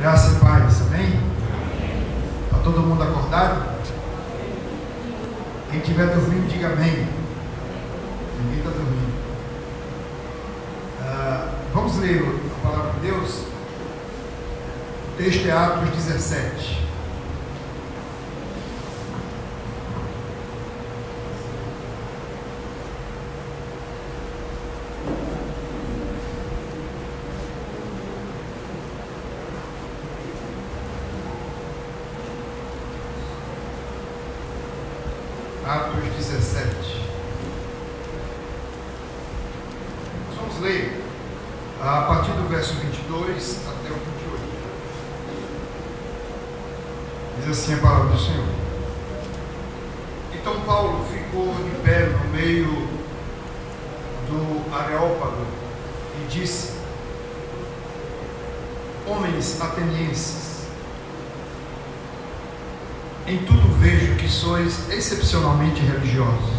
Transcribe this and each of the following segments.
Graça e paz, amém? Está todo mundo acordado? Quem estiver dormindo, diga amém. Ninguém está dormindo. Vamos ler a palavra de Deus. O texto é Atos 17. Atos 17. Nós vamos ler a partir do verso 22 até o 28. Diz assim a palavra do Senhor. Então Paulo ficou de pé no meio do Areópago e disse: Homens atenienses, em tudo vejo que sois excepcionalmente religiosos,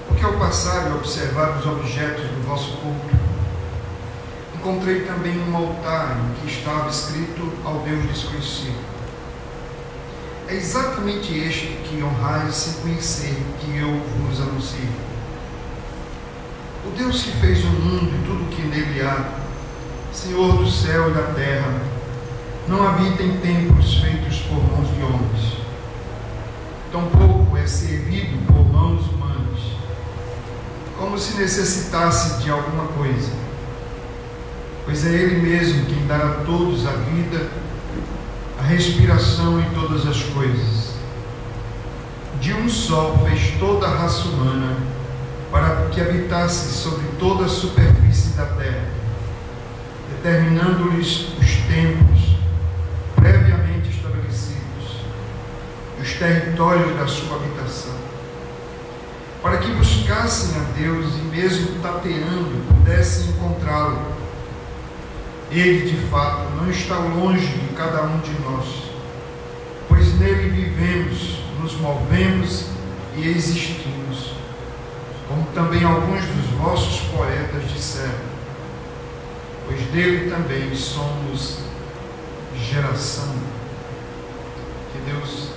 porque ao passar e observar os objetos do vosso culto, encontrei também um altar em que estava escrito ao Deus desconhecido. É exatamente este que honrais sem conhecer que eu vos anuncio. O Deus que fez o mundo e tudo o que nele há, Senhor do céu e da terra, não habita em templos feitos por mãos de homens, tampouco é servido por mãos humanas, como se necessitasse de alguma coisa, pois é Ele mesmo quem dá a todos a vida, a respiração e todas as coisas. De um só fez toda a raça humana, para que habitasse sobre toda a superfície da terra, determinando-lhes os tempos previamente estabelecidos, os territórios da sua habitação, para que buscassem a Deus e mesmo tateando pudessem encontrá-lo. Ele de fato não está longe de cada um de nós, pois nele vivemos, nos movemos e existimos, como também alguns dos vossos poetas disseram, pois dele também somos geração. Que Deus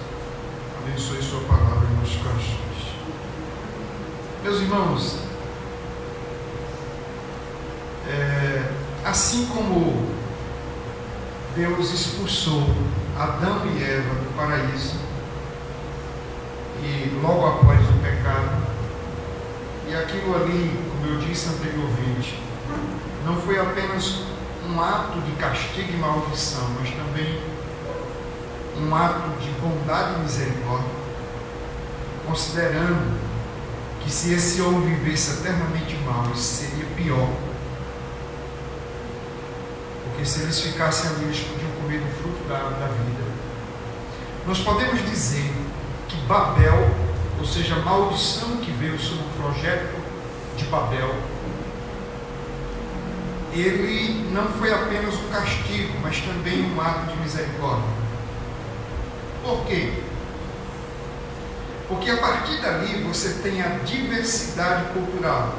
abençoe sua palavra em nossos corações. Meus irmãos, assim como Deus expulsou Adão e Eva do paraíso, e logo após o pecado, e aquilo ali, como eu disse anteriormente, não foi apenas um ato de castigo e maldição, mas também um ato de bondade e misericórdia, considerando que se esse homem vivesse eternamente mal, isso seria pior, porque se eles ficassem ali, eles podiam comer do fruto da vida. Nós podemos dizer que Babel, ou seja, a maldição que veio sobre o projeto de Babel, ele não foi apenas um castigo, mas também um ato de misericórdia. Por quê? Porque a partir dali você tem a diversidade cultural.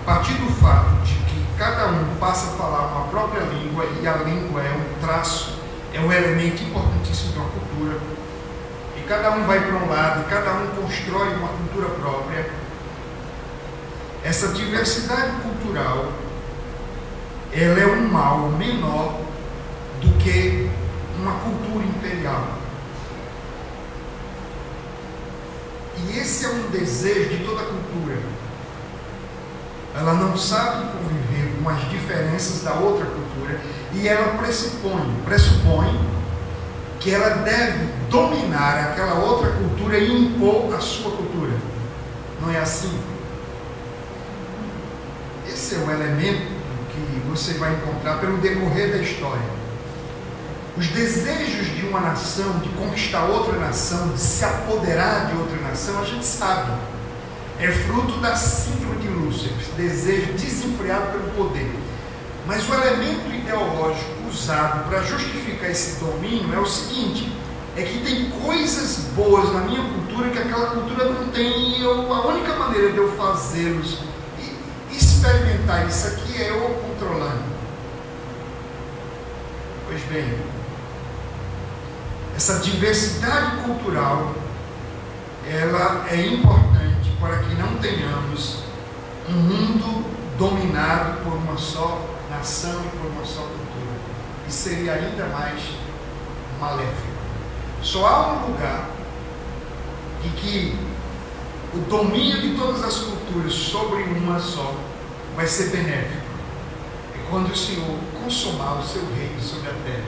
A partir do fato de que cada um passa a falar uma própria língua, e a língua é um traço, é um elemento importantíssimo de uma cultura, e cada um vai para um lado, e cada um constrói uma cultura própria. Essa diversidade cultural, ela é um mal menor do que uma cultura imperial. E esse é um desejo de toda cultura. Ela não sabe conviver com as diferenças da outra cultura, e ela pressupõe que ela deve dominar aquela outra cultura e impor a sua cultura. Não é assim? Esse é o elemento que você vai encontrar pelo decorrer da história. Os desejos de uma nação de conquistar outra nação, de se apoderar de outra nação, a gente sabe, é fruto da síndrome de Lúcifer, desejo desenfreado pelo poder. Mas o elemento ideológico usado para justificar esse domínio é o seguinte: é que tem coisas boas na minha cultura que aquela cultura não tem, e a única maneira de eu fazê-los e experimentar isso aqui é eu controlando. Pois bem, essa diversidade cultural, ela é importante para que não tenhamos um mundo dominado por uma só nação e por uma só cultura. E seria ainda mais maléfico. Só há um lugar em que o domínio de todas as culturas sobre uma só vai ser benéfico. É quando o Senhor consumar o seu reino sobre a terra.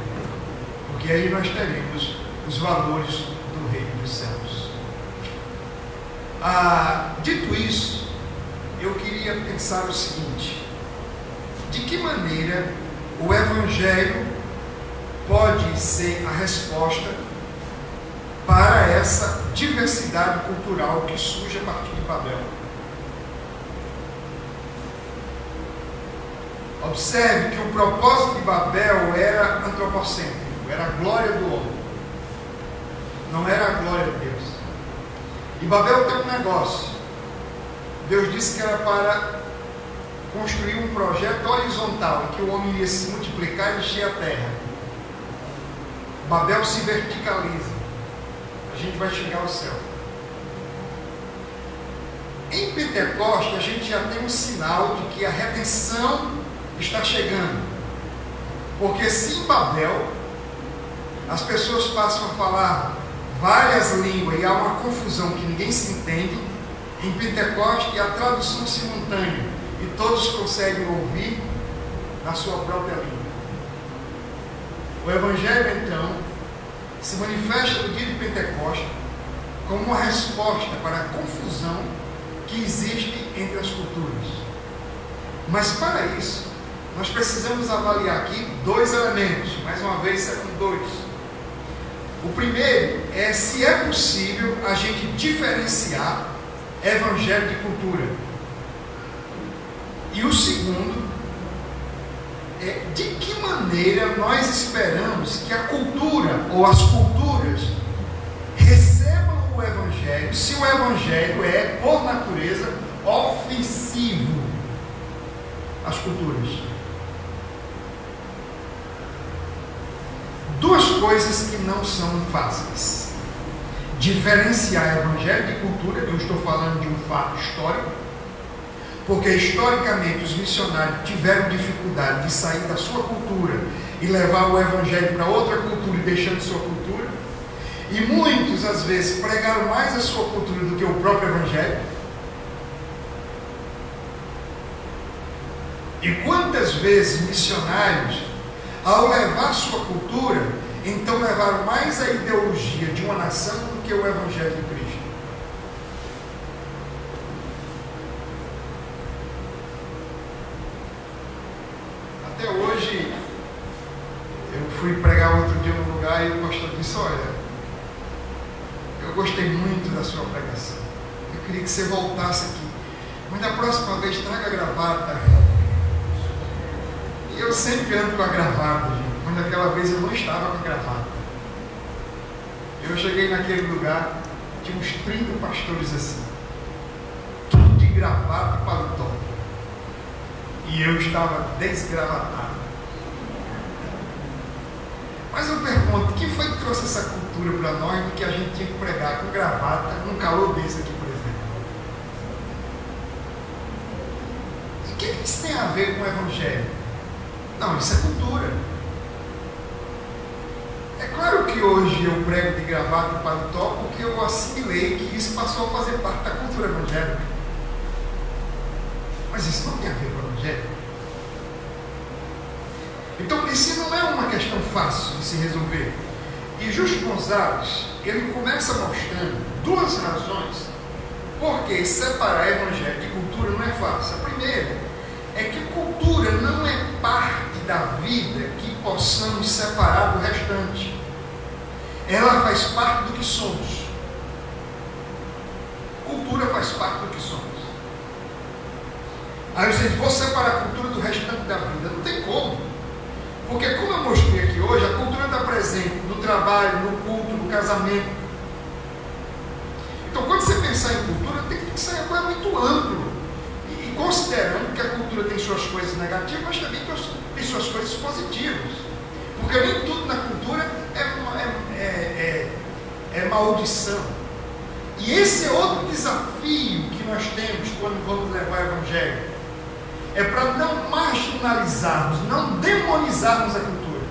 Porque aí nós teremos os valores do reino dos céus. Dito isso, eu queria pensar o seguinte: de que maneira o Evangelho pode ser a resposta para essa diversidade cultural que surge a partir de Babel? Observe que o propósito de Babel era antropocêntrico, era a glória do homem, não era a glória de Deus. E Babel tem um negócio. Deus disse que era para construir um projeto horizontal, em que o homem ia se multiplicar e encher a terra. Babel se verticaliza. A gente vai chegar ao céu. Em Pentecoste, a gente já tem um sinal de que a redenção está chegando. Porque se em Babel as pessoas passam a falar várias línguas e há uma confusão que ninguém se entende, em Pentecoste há tradução simultânea e todos conseguem ouvir na sua própria língua. O Evangelho, então, se manifesta no dia de Pentecostes como uma resposta para a confusão que existe entre as culturas. Mas para isso, nós precisamos avaliar aqui dois elementos. Mais uma vez, serão dois. O primeiro é se é possível a gente diferenciar Evangelho de cultura. E o segundo é de que maneira nós esperamos que a cultura ou as culturas recebam o Evangelho, se o Evangelho é, por natureza, ofensivo às culturas. Duas coisas que não são fáceis: diferenciar Evangelho de cultura. Eu estou falando de um fato histórico, porque historicamente os missionários tiveram dificuldade de sair da sua cultura e levar o Evangelho para outra cultura e deixando sua cultura, e muitos às vezes pregaram mais a sua cultura do que o próprio Evangelho. E quantas vezes missionários, ao levar sua cultura, então levaram mais a ideologia de uma nação do que o Evangelho de Cristo. Até hoje, eu fui pregar outro dia num lugar e o pastor disse: olha, eu gostei muito da sua pregação, eu queria que você voltasse aqui, mas da próxima vez traga a gravata. E eu sempre ando com a gravata, gente, mas naquela vez eu não estava com a gravata. Eu cheguei naquele lugar, tinha uns 30 pastores assim, tudo de gravata e paletó, e eu estava desgravatado. Mas eu pergunto, quem foi que trouxe essa cultura para nós de que a gente tinha que pregar com gravata num calor desse aqui, por exemplo? O que isso tem a ver com o Evangelho? Não, isso é cultura. É claro que hoje eu prego de gravata e paletó porque eu assimilei que isso passou a fazer parte da cultura evangélica. Mas isso não tem a ver com o Evangelho. Então, isso não é uma questão fácil de se resolver. E Justo Gonzalez, ele começa mostrando duas razões por que separar Evangelho de cultura não é fácil. A primeira é que cultura não é parte da vida que possamos separar do restante. Ela faz parte do que somos. Cultura faz parte do que somos. Aí você diz: vou separar a cultura do restante da vida. Não tem como. Porque, como eu mostrei aqui hoje, a cultura está presente no trabalho, no culto, no casamento. Então, quando você pensar em cultura, tem que pensar em algo muito amplo. E considerando que a cultura tem suas coisas negativas, mas também tem suas coisas positivas. Porque Porque nem tudo na cultura é maldição. E esse é outro desafio que nós temos quando vamos levar o Evangelho. É para não marginalizarmos, não demonizarmos a cultura.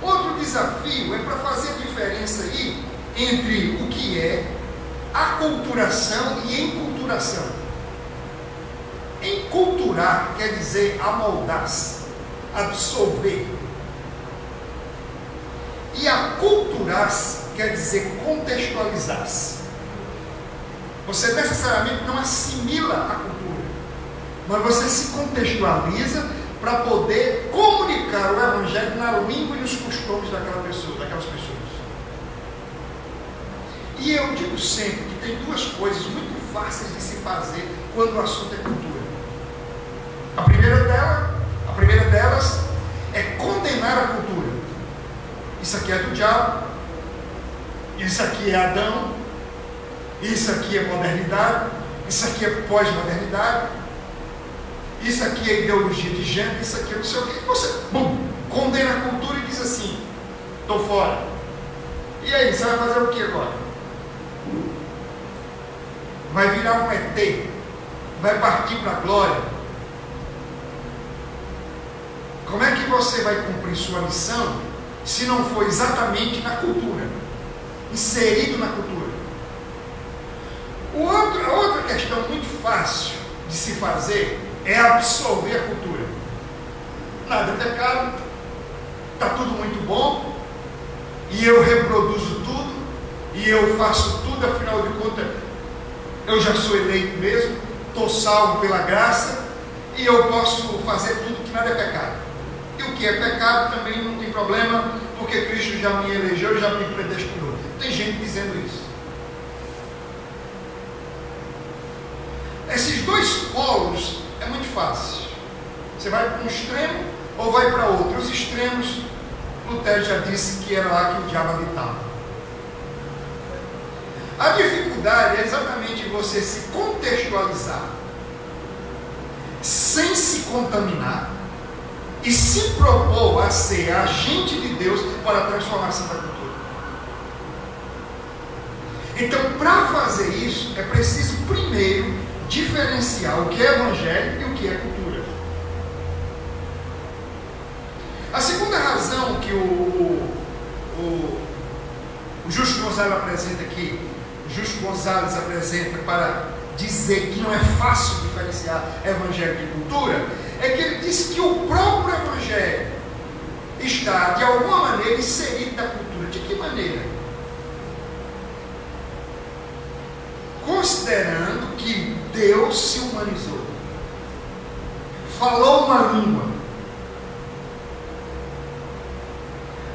Outro desafio é para fazer a diferença aí entre o que é aculturação e enculturação. Enculturar quer dizer amoldar-se, absorver. E aculturar-se quer dizer contextualizar-se. Você necessariamente não assimila a cultura, mas você se contextualiza para poder comunicar o Evangelho na língua e nos costumes daquelas pessoas. E eu digo sempre que tem duas coisas muito fáceis de se fazer quando o assunto é cultura. A primeira delas é condenar a cultura. Isso aqui é do diabo, isso aqui é Adão, isso aqui é modernidade, isso aqui é pós-modernidade, isso aqui é ideologia de gênero, isso aqui é não sei o que. Você condena a cultura e diz assim: estou fora. E aí, você vai fazer o que agora? Vai virar um ET, vai partir para a glória. Como é que você vai cumprir sua missão se não for exatamente na cultura, inserido na cultura? A outra questão muito fácil de se fazer é absorver a cultura. Nada é pecado, está tudo muito bom, e eu reproduzo tudo, e eu faço tudo, afinal de contas, eu já sou eleito mesmo, estou salvo pela graça, e eu posso fazer tudo que nada é pecado. E o que é pecado também não tem problema, porque Cristo já me elegeu e já me predestinou. Tem gente dizendo isso. Esses dois polos é muito fácil. Você vai para um extremo ou vai para outro. Os extremos, Lutero já disse que era lá que o diabo habitava. A dificuldade é exatamente você se contextualizar, sem se contaminar, e se propor a ser agente de Deus para a transformação da cultura. Então, para fazer isso, é preciso primeiro diferenciar o que é evangelho e o que é cultura. A segunda razão que o Justo Gonzalez apresenta para dizer que não é fácil diferenciar evangelho de cultura, é que ele diz que o próprio evangelho está, de alguma maneira, inserido na cultura. De que maneira? Considerando que Deus se humanizou, falou uma língua,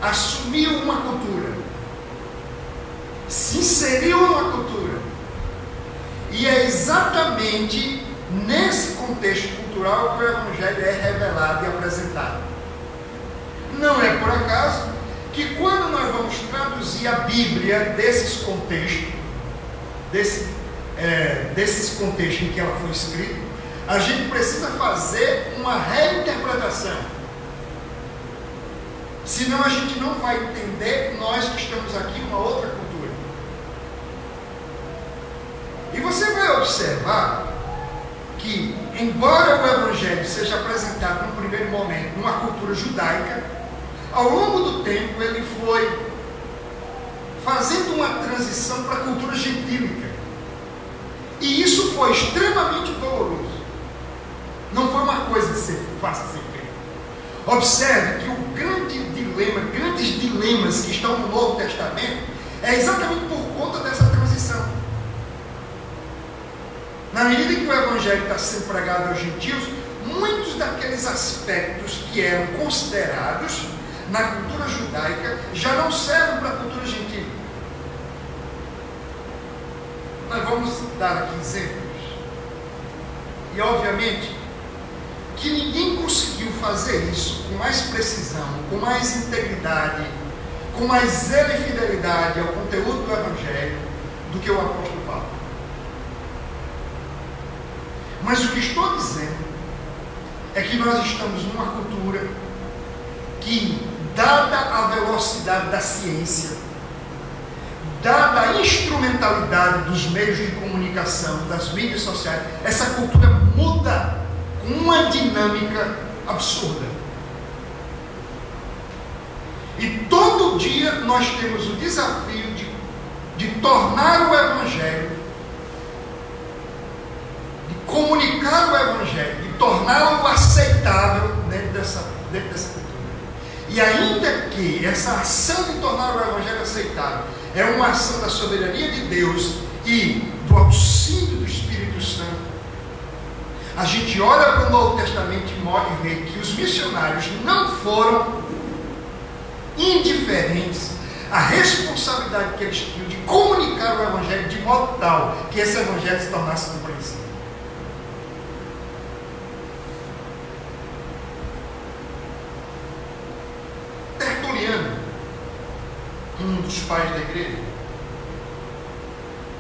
assumiu uma cultura, se inseriu numa cultura, e é exatamente nesse contexto cultural que o Evangelho é revelado e apresentado. Não é por acaso que quando nós vamos traduzir a Bíblia desses contextos, desses contextos em que ela foi escrita, a gente precisa fazer uma reinterpretação. Senão a gente não vai entender, nós que estamos aqui, uma outra cultura. E você vai observar que, embora o Evangelho seja apresentado num primeiro momento numa cultura judaica, ao longo do tempo ele foi fazendo uma transição para a cultura gentílica. E isso foi extremamente doloroso. Não foi uma coisa de ser fácil de ser feita. Observe que o grandes dilemas que estão no Novo Testamento é exatamente por conta dessa transição. Na medida que o Evangelho está sendo pregado aos gentios, muitos daqueles aspectos que eram considerados na cultura judaica já não servem para a cultura gentil. Nós vamos dar aqui exemplos. E obviamente que ninguém conseguiu fazer isso com mais precisão, com mais integridade, com mais zelo e fidelidade ao conteúdo do Evangelho do que o apóstolo Paulo. Mas o que estou dizendo é que nós estamos numa cultura que, dada a velocidade da ciência, dada a instrumentalidade dos meios de comunicação, das mídias sociais, essa cultura muda com uma dinâmica absurda. E todo dia nós temos o desafio de tornar o Evangelho, de comunicar o Evangelho, de torná-lo aceitável dentro dessa cultura. E ainda que essa ação de tornar o Evangelho aceitável é uma ação da soberania de Deus e do auxílio do Espírito Santo, a gente olha para o Novo Testamento e vê que os missionários não foram indiferentes à responsabilidade que eles tinham de comunicar o Evangelho de modo tal que esse Evangelho se tornasse compreensível. Tertuliano, um dos pais da igreja,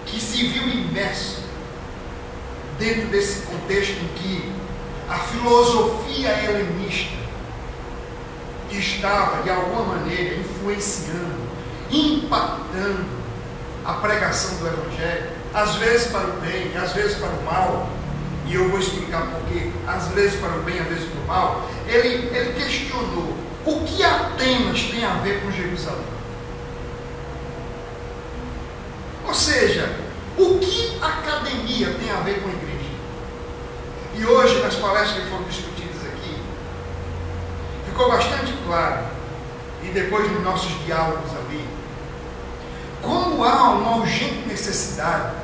que se viu imerso dentro desse contexto em que a filosofia helenista estava, de alguma maneira, influenciando, impactando a pregação do Evangelho, às vezes para o bem, às vezes para o mal, e eu vou explicar por quê, às vezes para o bem, às vezes para o mal. Ele questionou o que Atenas tem a ver com Jerusalém. Ou seja, o que a academia tem a ver com a igreja? E hoje, nas palestras que foram discutidas aqui, ficou bastante claro, e depois dos nossos diálogos ali, como há uma urgente necessidade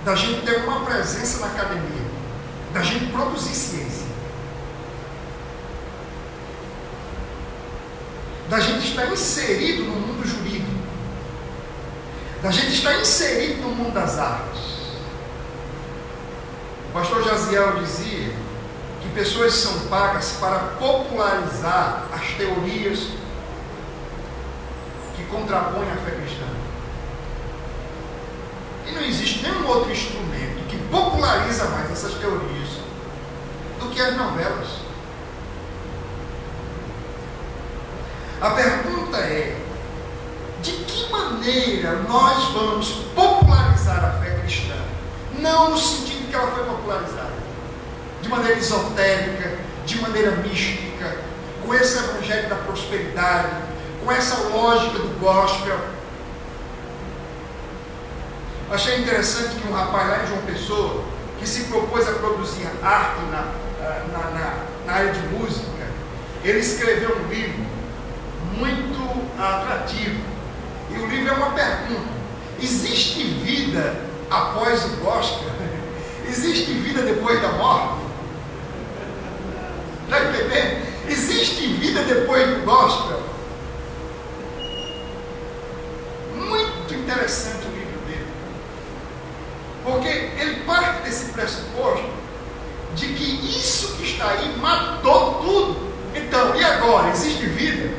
da gente ter uma presença na academia, da gente produzir ciência, da gente estar inserido no mundo jurídico, da gente estar inserido no mundo das artes. O pastor Jaziel dizia que pessoas são pagas para popularizar as teorias que contrapõem a fé cristã. E não existe nenhum outro instrumento que populariza mais essas teorias do que as novelas. A pergunta é: de que maneira nós vamos popularizar a fé cristã? Não no sentido que ela foi popularizada de maneira esotérica, de maneira mística, com esse evangelho da prosperidade, com essa lógica do gospel. Achei interessante que um rapaz lá em João Pessoa, que se propôs a produzir arte na área de música, ele escreveu um livro muito atrativo. E o livro é uma pergunta: existe vida após o gospel? Existe vida depois da morte? Está entendendo? Existe vida depois do gospel? Muito interessante o livro dele, porque ele parte desse pressuposto de que isso que está aí matou tudo. Então, e agora? Existe vida?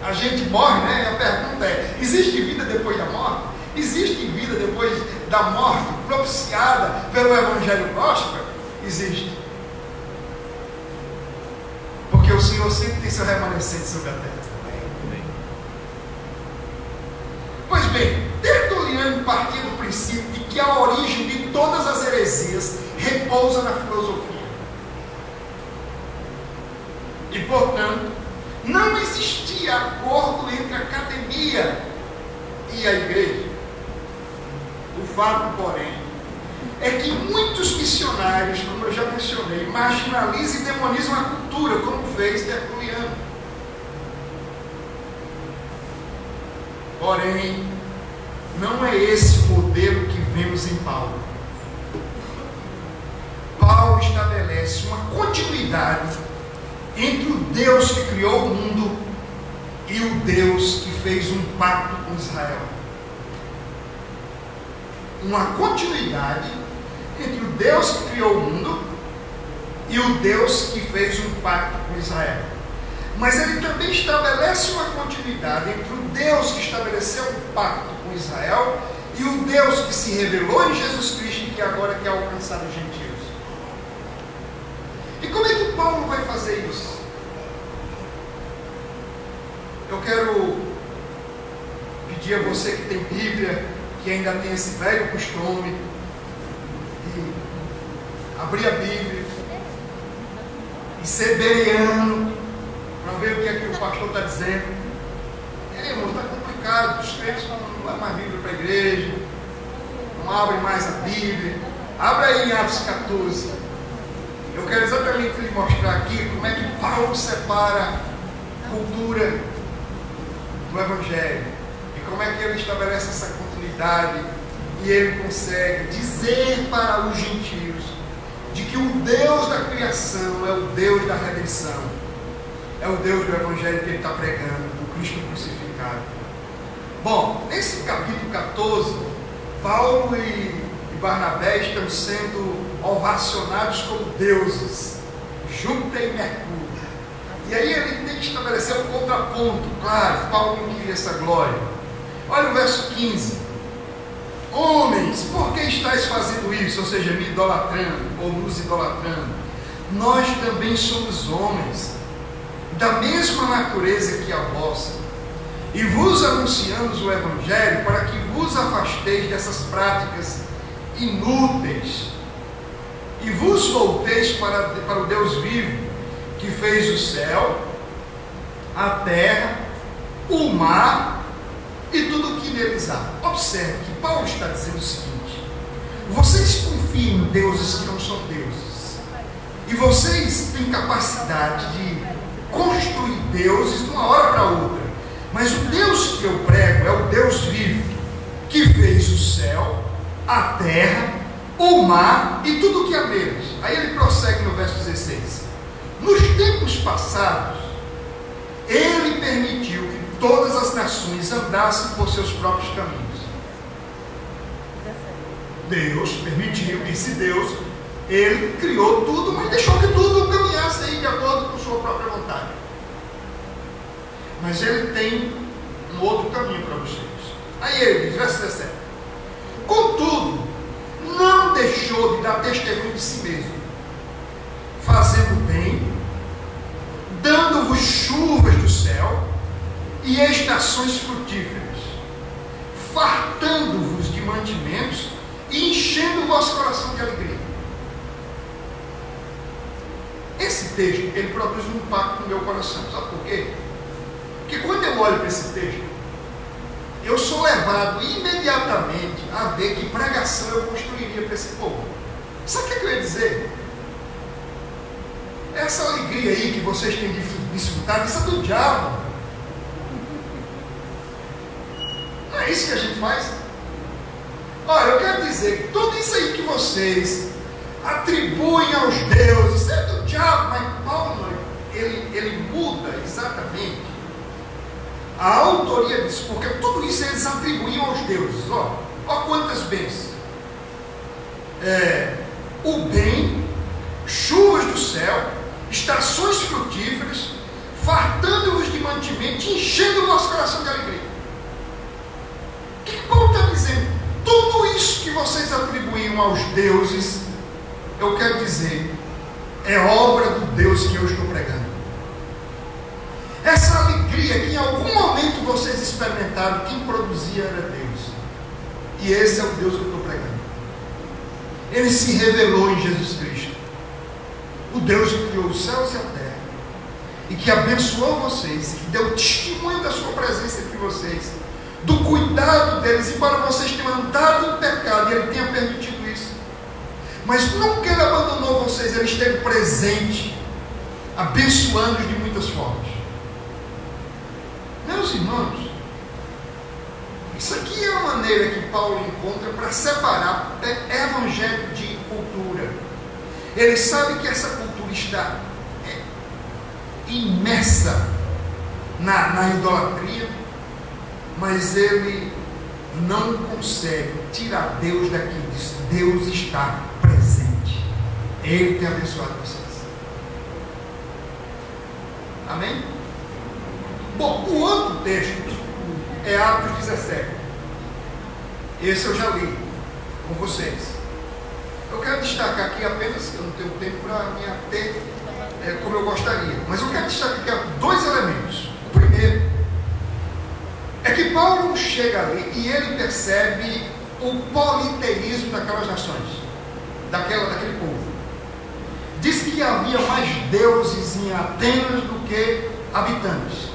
A gente morre, né? E a pergunta é: existe vida depois da morte? Existe vida depois da morte propiciada pelo evangelho gospel? Existe. Porque o Senhor sempre tem seu remanescente sobre a terra. Pois bem, Tertuliano partia do princípio de que a origem de todas as heresias repousa na filosofia. E, portanto, não existia acordo entre a academia e a igreja. O fato, porém, é que muitos missionários, como eu já mencionei, marginalizam e demonizam a cultura, como fez Tertuliano. Porém, não é esse o modelo que vemos em Paulo. Paulo estabelece uma continuidade entre o Deus que criou o mundo e o Deus que fez um pacto com Israel. Uma continuidade entre o Deus que criou o mundo e o Deus que fez um pacto com Israel. Mas ele também estabelece uma continuidade entre o Deus que estabeleceu um pacto com Israel e o Deus que se revelou em Jesus Cristo e que agora quer alcançar os gentios. E como é que Paulo vai fazer isso? eu quero pedir a você que tem Bíblia, que ainda tem esse velho costume de abrir a Bíblia e ser bereano para ver o que é que o pastor está dizendo. Irmão, está complicado, os crentes não levam mais Bíblia para a igreja, não abrem mais a Bíblia. Abra aí em Atos 14. Eu quero exatamente lhe mostrar aqui como é que Paulo separa a cultura do Evangelho e como é que ele estabelece essa continuidade e ele consegue dizer para os gentios de que o Deus da criação é o Deus da redenção, é o Deus do Evangelho que ele está pregando, do Cristo crucificado. Bom, nesse capítulo 14, Paulo e Barnabé estão sendo ovacionados como deuses, Júpiter e Mercúrio. E aí ele tem que estabelecer um contraponto, claro, Paulo não queria essa glória. Olha o verso 15. Homens, por que estáis fazendo isso? Ou seja, me idolatrando, ou nos idolatrando. Nós também somos homens, da mesma natureza que a vossa, e vos anunciamos o Evangelho para que vos afasteis dessas práticas inúteis e vos volteis para o Deus vivo, que fez o céu, a terra, o mar e tudo o que neles há. Observe que Paulo está dizendo o seguinte: vocês confiam em deuses que não são deuses, e vocês têm capacidade de construir deuses de uma hora para outra, mas o Deus que eu prego é o Deus vivo, que fez o céu, a terra, o mar e tudo o que há neles. Aí ele prossegue no verso 16: nos tempos passados ele permitiu que todas as nações andassem por seus próprios caminhos. Deus permitiu, esse Deus, ele criou tudo, mas deixou que tudo caminhasse aí de acordo com sua própria vontade. Mas ele tem um outro caminho para vocês. Aí ele diz, verso 17: contudo, não deixou de dar testemunho de si mesmo, fazendo bem, dando-vos chuvas do céu e estações frutíferas, fartando-vos de mantimentos e enchendo o vosso coração de alegria. Esse texto, ele produz um impacto no meu coração. Sabe por quê? Porque quando eu olho para esse texto, eu sou levado imediatamente a ver que pregação eu construiria para esse povo. Sabe o que eu ia dizer? Essa alegria aí que vocês têm desfrutado, isso é do diabo. Não é isso que a gente faz? Olha, eu quero dizer que tudo isso aí que vocês atribuem aos deuses, isso é do diabo, mas Paulo, ele muda exatamente a autoria disso, porque tudo isso eles atribuíam aos deuses. Ó quantas bênçãos. O bem, chuvas do céu, estações frutíferas, fartando-vos de mantimento, enchendo o vosso coração de alegria. O que Paulo está dizendo? Tudo isso que vocês atribuíam aos deuses, eu quero dizer, é obra do Deus que eu estou pregando. Essa alegria que em algum momento vocês experimentaram, quem produzia era Deus. E esse é o Deus que eu estou pregando. Ele se revelou em Jesus Cristo, o Deus que criou os céus e a terra, e que abençoou vocês, que deu testemunho da sua presença entre vocês, do cuidado deles, embora vocês tenham andado em pecado, e Ele tenha permitido isso. Mas nunca Ele abandonou vocês, Ele esteve presente, abençoando-os de muitas formas. Meus irmãos, isso aqui é a maneira que Paulo encontra para separar evangelho de cultura. Ele sabe que essa cultura está imersa na idolatria, mas ele não consegue tirar Deus daqui. Diz, Deus está presente. Ele tem abençoado vocês. Amém? Bom, o outro texto é Atos 17. Esse eu já li com vocês. Eu quero destacar aqui apenas, eu não tenho tempo para me ater como eu gostaria, mas eu quero destacar aqui dois elementos. O primeiro chega ali e ele percebe o politeísmo daquelas nações, daquele povo. Diz que havia mais deuses em Atenas do que habitantes.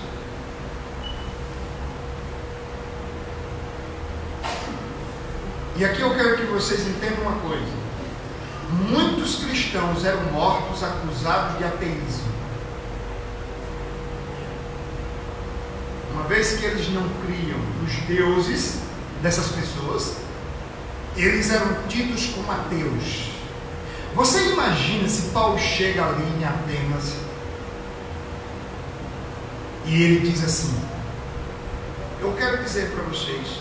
E aqui eu quero que vocês entendam uma coisa. Muitos cristãos eram mortos acusados de ateísmo. Uma vez que eles não criam nos deuses dessas pessoas, eles eram tidos como ateus. Você imagina se Paulo chega ali em Atenas e ele diz assim: eu quero dizer para vocês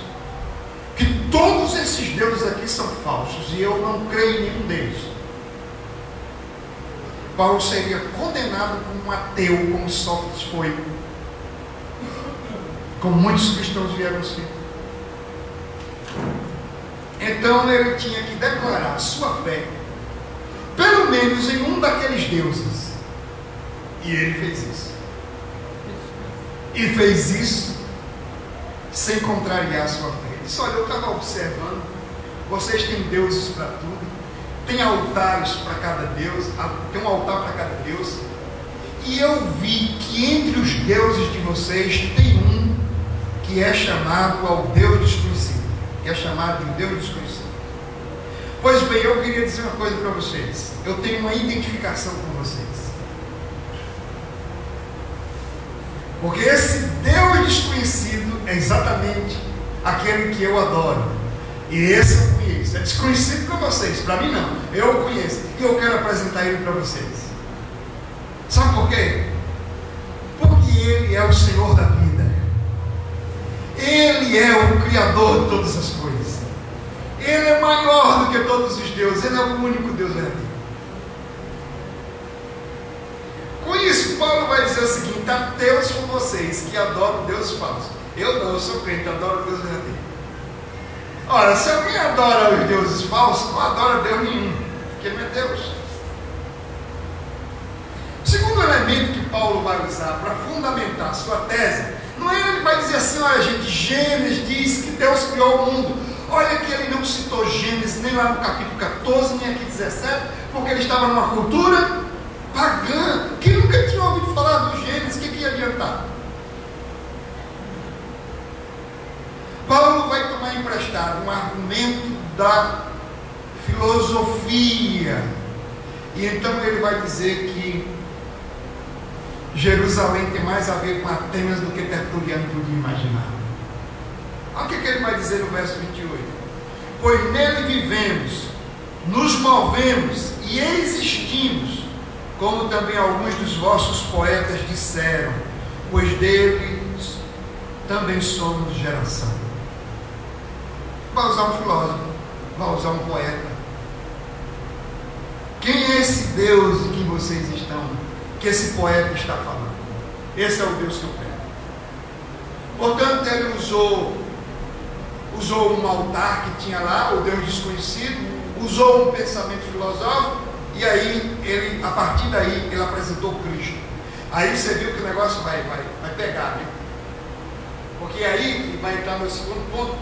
que todos esses deuses aqui são falsos e eu não creio em nenhum deles. Paulo seria condenado como um ateu, como Sócrates foi, como muitos cristãos vieram ser. Então ele tinha que declarar sua fé, pelo menos em um daqueles deuses. E ele fez isso. E fez isso sem contrariar sua fé. Ele disse: olha, eu estava observando, vocês têm deuses para tudo, tem altares para cada deus, tem um altar para cada deus, e eu vi que entre os deuses de vocês tem um que é chamado ao Deus desconhecido, que é chamado de Deus desconhecido. Pois bem, eu queria dizer uma coisa para vocês. Eu tenho uma identificação com vocês, porque esse Deus desconhecido é exatamente aquele que eu adoro, e esse eu conheço. É desconhecido para vocês, para mim não, eu o conheço, e eu quero apresentar ele para vocês. Sabe por quê? Porque ele é o Senhor da vida, ele é o Criador de todas as coisas, ele é maior do que todos os deuses, ele é o único Deus verdadeiro. Com isso, Paulo vai dizer o seguinte: ateus são vocês que adoram Deus falso. Eu não, eu sou crente, adoro Deus verdadeiro. Ora, se alguém adora os deuses falsos, não adora Deus nenhum, porque não é Deus. O segundo elemento que Paulo vai usar para fundamentar a sua tese, não é ele vai dizer assim: olha gente, Gênesis diz que Deus criou o mundo. Olha que ele não citou Gênesis nem lá no capítulo 14, nem aqui 17, porque ele estava numa cultura pagã, que nunca tinha ouvido falar do Gênesis. O que ia adiantar? Paulo vai tomar emprestado um argumento da filosofia, e então ele vai dizer que Jerusalém tem mais a ver com Atenas do que Tertuliano podia imaginar. Olha o que ele vai dizer no verso 28. Pois nele vivemos, nos movemos e existimos, como também alguns dos vossos poetas disseram, pois deles também somos geração. Vai usar um filósofo, vai usar um poeta. Quem é esse Deus em que vocês estão, que esse poeta está falando? Esse é o Deus que eu quero. Portanto, ele usou um altar que tinha lá, o Deus desconhecido, usou um pensamento filosófico, e aí, a partir daí, ele apresentou Cristo. Aí você viu que o negócio vai pegar, né? Porque aí, vai entrar no segundo ponto,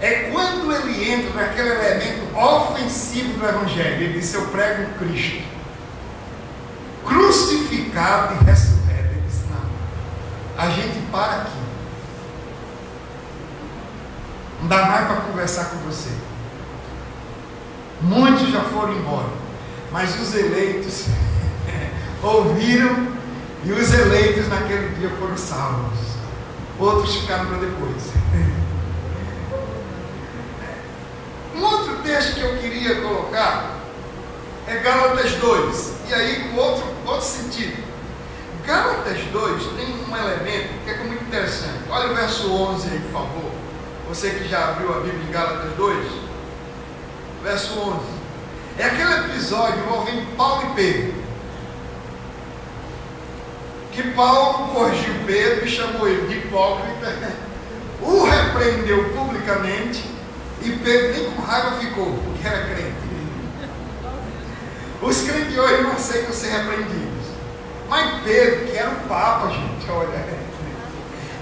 é quando ele entra naquele elemento ofensivo do Evangelho. Ele disse: eu prego um Cristo crucificado e ressurreto. Ele disse: não, a gente para aqui, não dá mais para conversar com você. Muitos já foram embora, mas os eleitos ouviram, e os eleitos naquele dia foram salvos. Outros ficaram para depois. Um outro texto que eu queria colocar é Gálatas 2, e aí com outro sentido. Gálatas 2 tem um elemento que é muito interessante. Olha o verso 11 aí, por favor. Você que já abriu a Bíblia em Gálatas 2, verso 11. É aquele episódio envolvendo Paulo e Pedro, que Paulo corrigiu Pedro e chamou ele de hipócrita, o repreendeu publicamente, e Pedro nem com raiva ficou, porque era crente. Os crentes hoje não aceitam ser repreendidos, mas Pedro, que era o Papa, gente, olha,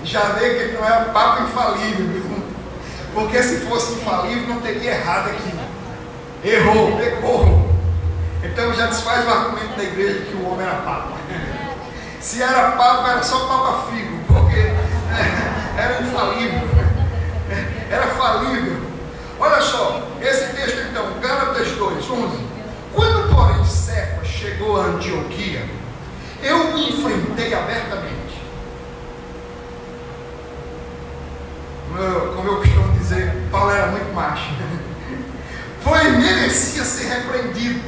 já vê que ele não é papa infalível, viu? Porque se fosse infalível não teria errado aqui. Errou, pecou. Então já desfaz o argumento da igreja que o homem era papa. Se era papa, era só papa figo, porque era infalível, era falível. Olha só, esse texto então, Gálatas 2:11. Quando, porém, Cefas chegou a Antioquia, eu o enfrentei abertamente. Como eu costumo dizer, Paulo era muito macho, pois merecia ser repreendido,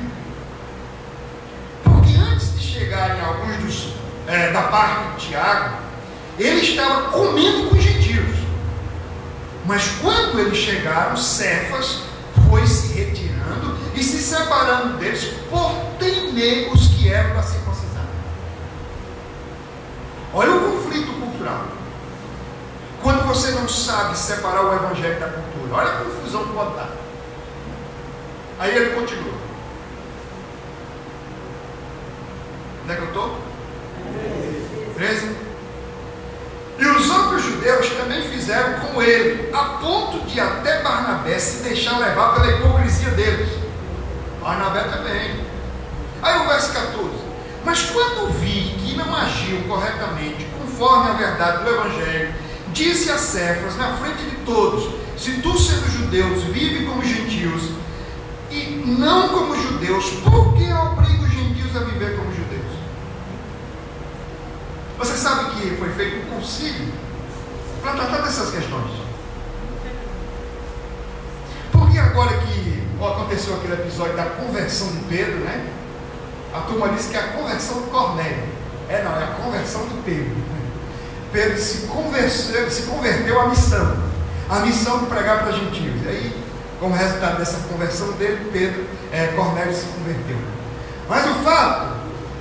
porque antes de chegarem alguns da parte de Tiago, ele estava comendo com os gentios. Mas quando eles chegaram, Cefas foi se retirando e se separando deles por teimeiros que eram da circuncisão. Olha o conflito cultural. Quando você não sabe separar o evangelho da cultura, olha a confusão que pode dar. Aí ele continua. Onde é que eu estou? 13. E os outros judeus também fizeram como ele, a ponto de até Barnabé se deixar levar pela hipocrisia deles. Barnabé também. Aí o verso 14. Mas quando vi que não agiam corretamente, conforme a verdade do evangelho, disse a Cefas na frente de todos: se tu, sendo judeus, vive como gentios e não como judeus, por que obriga os gentios a viver como judeus? Você sabe que foi feito um concílio para tratar dessas questões. Porque agora que aconteceu aquele episódio da conversão de Pedro, né? A turma disse que é a conversão de Cornélio. É a conversão de Pedro. Pedro se converteu à missão. A missão de pregar para gentios. E aí, como resultado dessa conversão dele, Cornélio se converteu. Mas o fato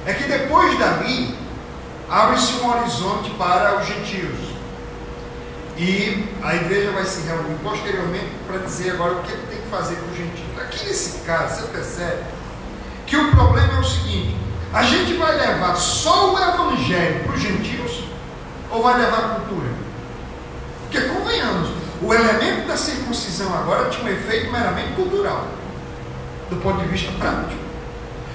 é que depois dali, abre-se um horizonte para os gentios. E a igreja vai se reunir posteriormente para dizer agora o que tem que fazer com os gentios. Aqui nesse caso, você percebe que o problema é o seguinte: a gente vai levar só o evangelho para os gentios ou vai levar a cultura? Porque, convenhamos, o elemento da circuncisão agora tinha um efeito meramente cultural, do ponto de vista prático.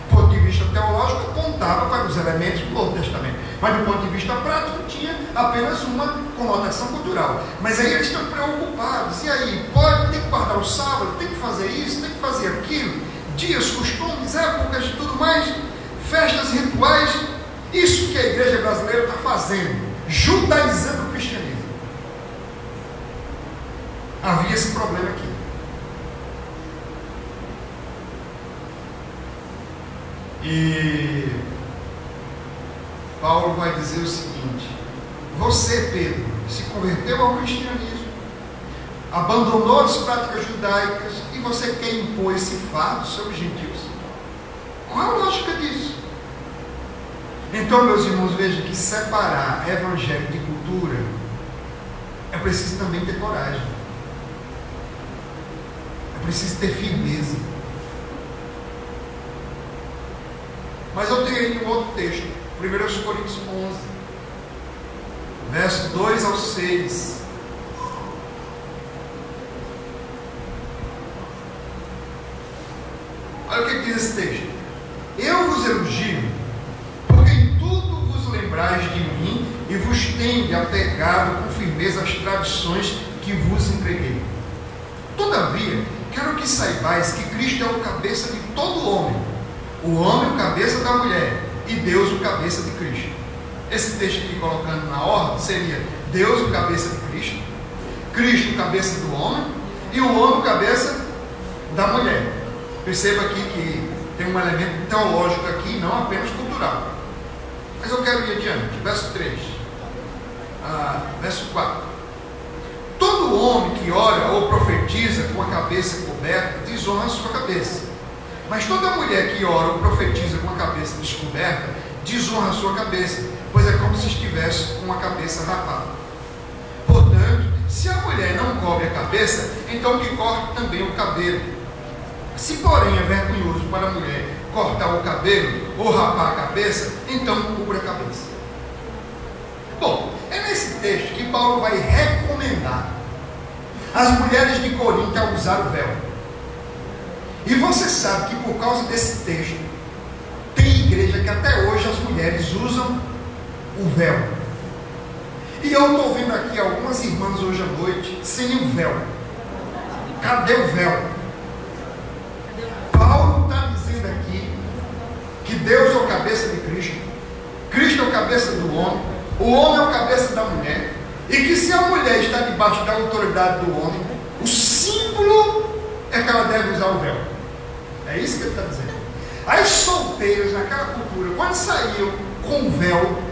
Do ponto de vista teológico, apontava para os elementos do Novo Testamento, mas do ponto de vista prático tinha apenas uma conotação cultural. Mas aí eles estão preocupados: e aí, tem que guardar o sábado, tem que fazer isso, tem que fazer aquilo, dias, costumes, épocas e tudo mais, festas, rituais. Isso que a igreja brasileira está fazendo, judaizando o cristianismo. Havia esse problema aqui. E Paulo vai dizer o seguinte: você, Pedro, se converteu ao cristianismo, abandonou as práticas judaicas e você quer impor esse fardo sobre os gentios. Qual a lógica disso? Então, meus irmãos, vejam que separar evangelho de cultura é preciso também ter coragem, é preciso ter firmeza. Mas eu tenho aí um outro texto, 1 Coríntios 11, verso 2 ao 6. Olha o que diz esse texto: eu vos elogio, porque em tudo vos lembrais de mim e vos tende apegado com firmeza às tradições que vos entreguei. Todavia, quero que saibais que Cristo é o cabeça de todo homem, o homem o cabeça da mulher, e Deus o cabeça de Cristo. Esse texto aqui, colocando na ordem, seria Deus o cabeça de Cristo, Cristo o cabeça do homem, e o homem o cabeça da mulher. Perceba aqui que tem um elemento teológico aqui, não apenas cultural. Mas eu quero ir adiante. Verso 3, verso 4. Todo homem que ora ou profetiza com a cabeça coberta desonra a sua cabeça. Mas toda mulher que ora ou profetiza com a cabeça descoberta desonra a sua cabeça, pois é como se estivesse com a cabeça rapada. Portanto, se a mulher não cobre a cabeça, então que corte também o cabelo. Se porém é vergonhoso para a mulher cortar o cabelo ou rapar a cabeça, então cubra a cabeça. Bom, é nesse texto que Paulo vai recomendar as mulheres de Corinto a usar o véu. E você sabe que por causa desse texto, tem igreja que até hoje as mulheres usam o véu. E eu estou vendo aqui algumas irmãs hoje à noite sem o véu. Cadê o véu? Paulo está dizendo aqui que Deus é o cabeça de Cristo, Cristo é o cabeça do homem, o homem é o cabeça da mulher, e que se a mulher está debaixo da autoridade do homem, o símbolo é que ela deve usar o véu. É isso que ele está dizendo. As solteiras naquela cultura, quando saíam com o véu,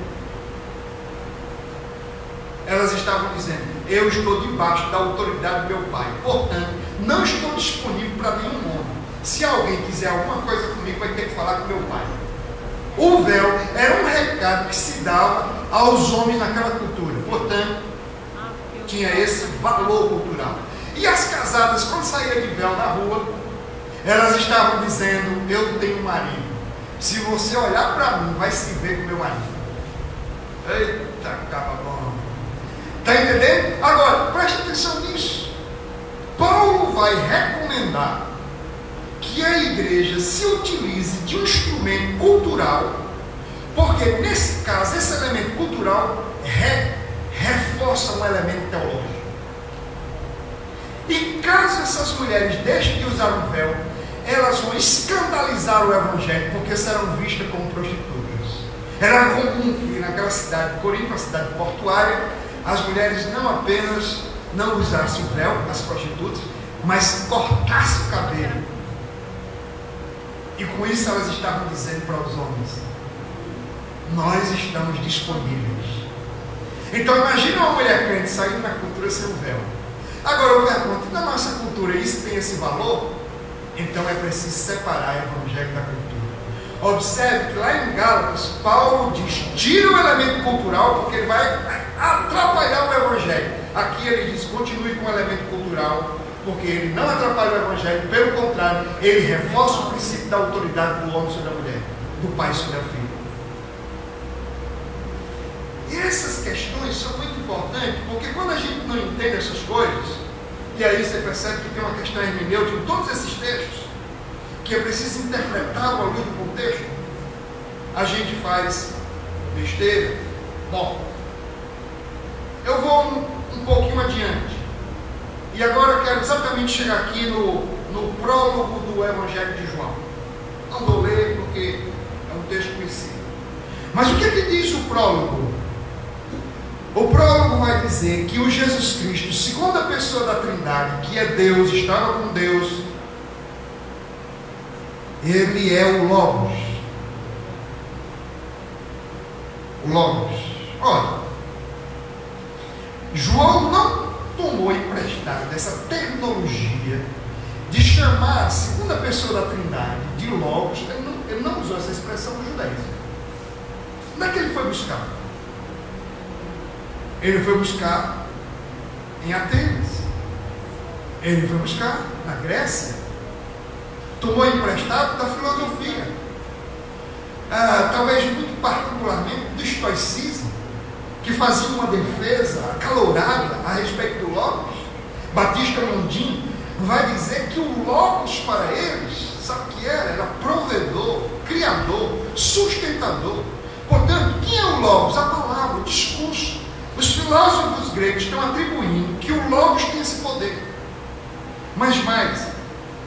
elas estavam dizendo: eu estou debaixo da autoridade do meu pai, portanto não estou disponível para nenhum homem. Se alguém quiser alguma coisa comigo, vai ter que falar com meu pai. O véu era um recado que se dava aos homens naquela cultura, portanto tinha esse valor cultural. E as casadas, quando saíam de véu na rua, elas estavam dizendo: eu tenho um marido, se você olhar para mim, vai se ver com meu marido. Eita, caba bom. Está entendendo? Agora, preste atenção nisso. Paulo vai recomendar que a igreja se utilize de um instrumento cultural, porque nesse caso, esse elemento cultural reforça um elemento teológico. E caso essas mulheres deixem de usar o véu, elas vão escandalizar o evangelho, porque serão vistas como prostitutas. Era comum que naquela cidade, Corinto, uma cidade portuária, as mulheres não apenas não usassem o véu, as prostitutas, mas cortassem o cabelo. E com isso elas estavam dizendo para os homens: nós estamos disponíveis. Então imagina uma mulher crente saindo na cultura sem o véu. Agora eu pergunto: na nossa cultura isso tem esse valor? Então é preciso separar o evangelho da cultura. Observe que lá em Gálatas, Paulo diz: tira o elemento cultural, porque ele vai atrapalhar o evangelho. Aqui ele diz: continue com o elemento cultural, porque ele não atrapalha o evangelho, pelo contrário, ele reforça o princípio da autoridade do homem sobre a mulher, do pai sobre a filha. E essas questões são muito importantes, porque quando a gente não entende essas coisas, e aí você percebe que tem uma questão hermenêutica em todos esses textos, que é preciso interpretar o luz do contexto, a gente faz besteira. Bom, eu vou um pouquinho adiante, e agora eu quero exatamente chegar aqui no prólogo do Evangelho de João. Não vou ler porque é um texto conhecido. Mas o que é que diz o prólogo? O prólogo vai dizer que o Jesus Cristo, segunda pessoa da Trindade, que é Deus, estava com Deus, ele é o Logos. O Logos. Olha, João não tomou emprestado dessa terminologia de chamar a segunda pessoa da Trindade de Logos. Ele não usou essa expressão no judaísmo. Onde é que ele foi buscar? Ele foi buscar em Atenas. Ele foi buscar na Grécia. Tomou emprestado da filosofia. Talvez muito particularmente do estoicismo, que fazia uma defesa acalorada a respeito do Logos. Batista Mondin vai dizer que o Logos para eles, sabe o que era? Era provedor, criador, sustentador. Portanto, quem é o Logos? A palavra, o discurso. Os filósofos gregos estão atribuindo que o Logos tem esse poder. Mas mais,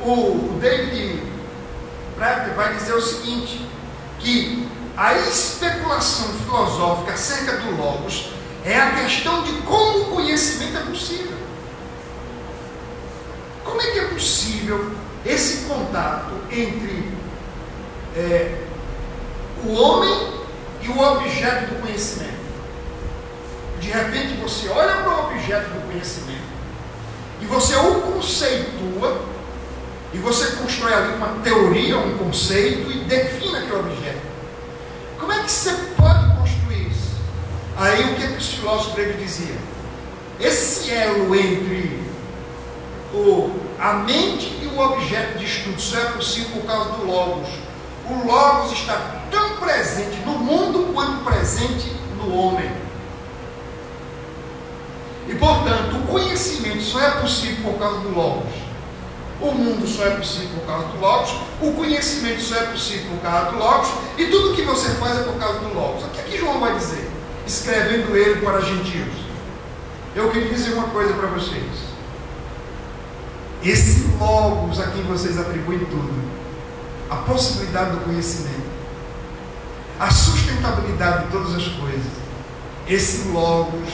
o David Prater vai dizer o seguinte, que a especulação filosófica acerca do Logos é a questão de como o conhecimento é possível. Como é que é possível esse contato entre o homem e o objeto do conhecimento? De repente você olha para o objeto do conhecimento e você o conceitua e você constrói ali uma teoria, um conceito e define aquele objeto. Como é que você pode construir isso? Aí o que os filósofos gregos diziam? Esse elo entre a mente e o objeto de estudo só é possível por causa do Logos. O Logos está tão presente no mundo quanto presente no homem. E portanto, o conhecimento só é possível por causa do Logos. O mundo só é possível por causa do Logos. O conhecimento só é possível por causa do Logos. E tudo que você faz é por causa do Logos. O que é que João vai dizer? Escrevendo ele para gentios. Eu queria dizer uma coisa para vocês. Esse Logos a quem vocês atribuem tudo, a possibilidade do conhecimento, a sustentabilidade de todas as coisas, esse Logos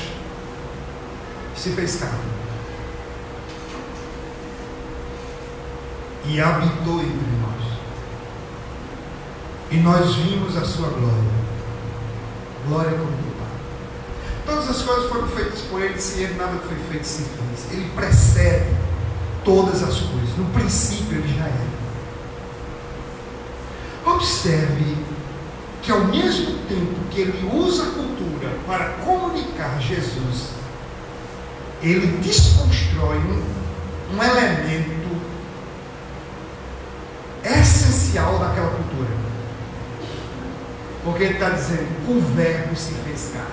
se fez carne e habitou entre nós, e nós vimos a sua glória, glória como do Pai. Todas as coisas foram feitas por ele, sem ele nada foi feito sem fez. Ele precede todas as coisas. No princípio ele já era. Observe que ao mesmo tempo que ele usa a cultura para comunicar Jesus, ele desconstrói um elemento essencial daquela cultura. Porque ele está dizendo, o verbo se fez carne.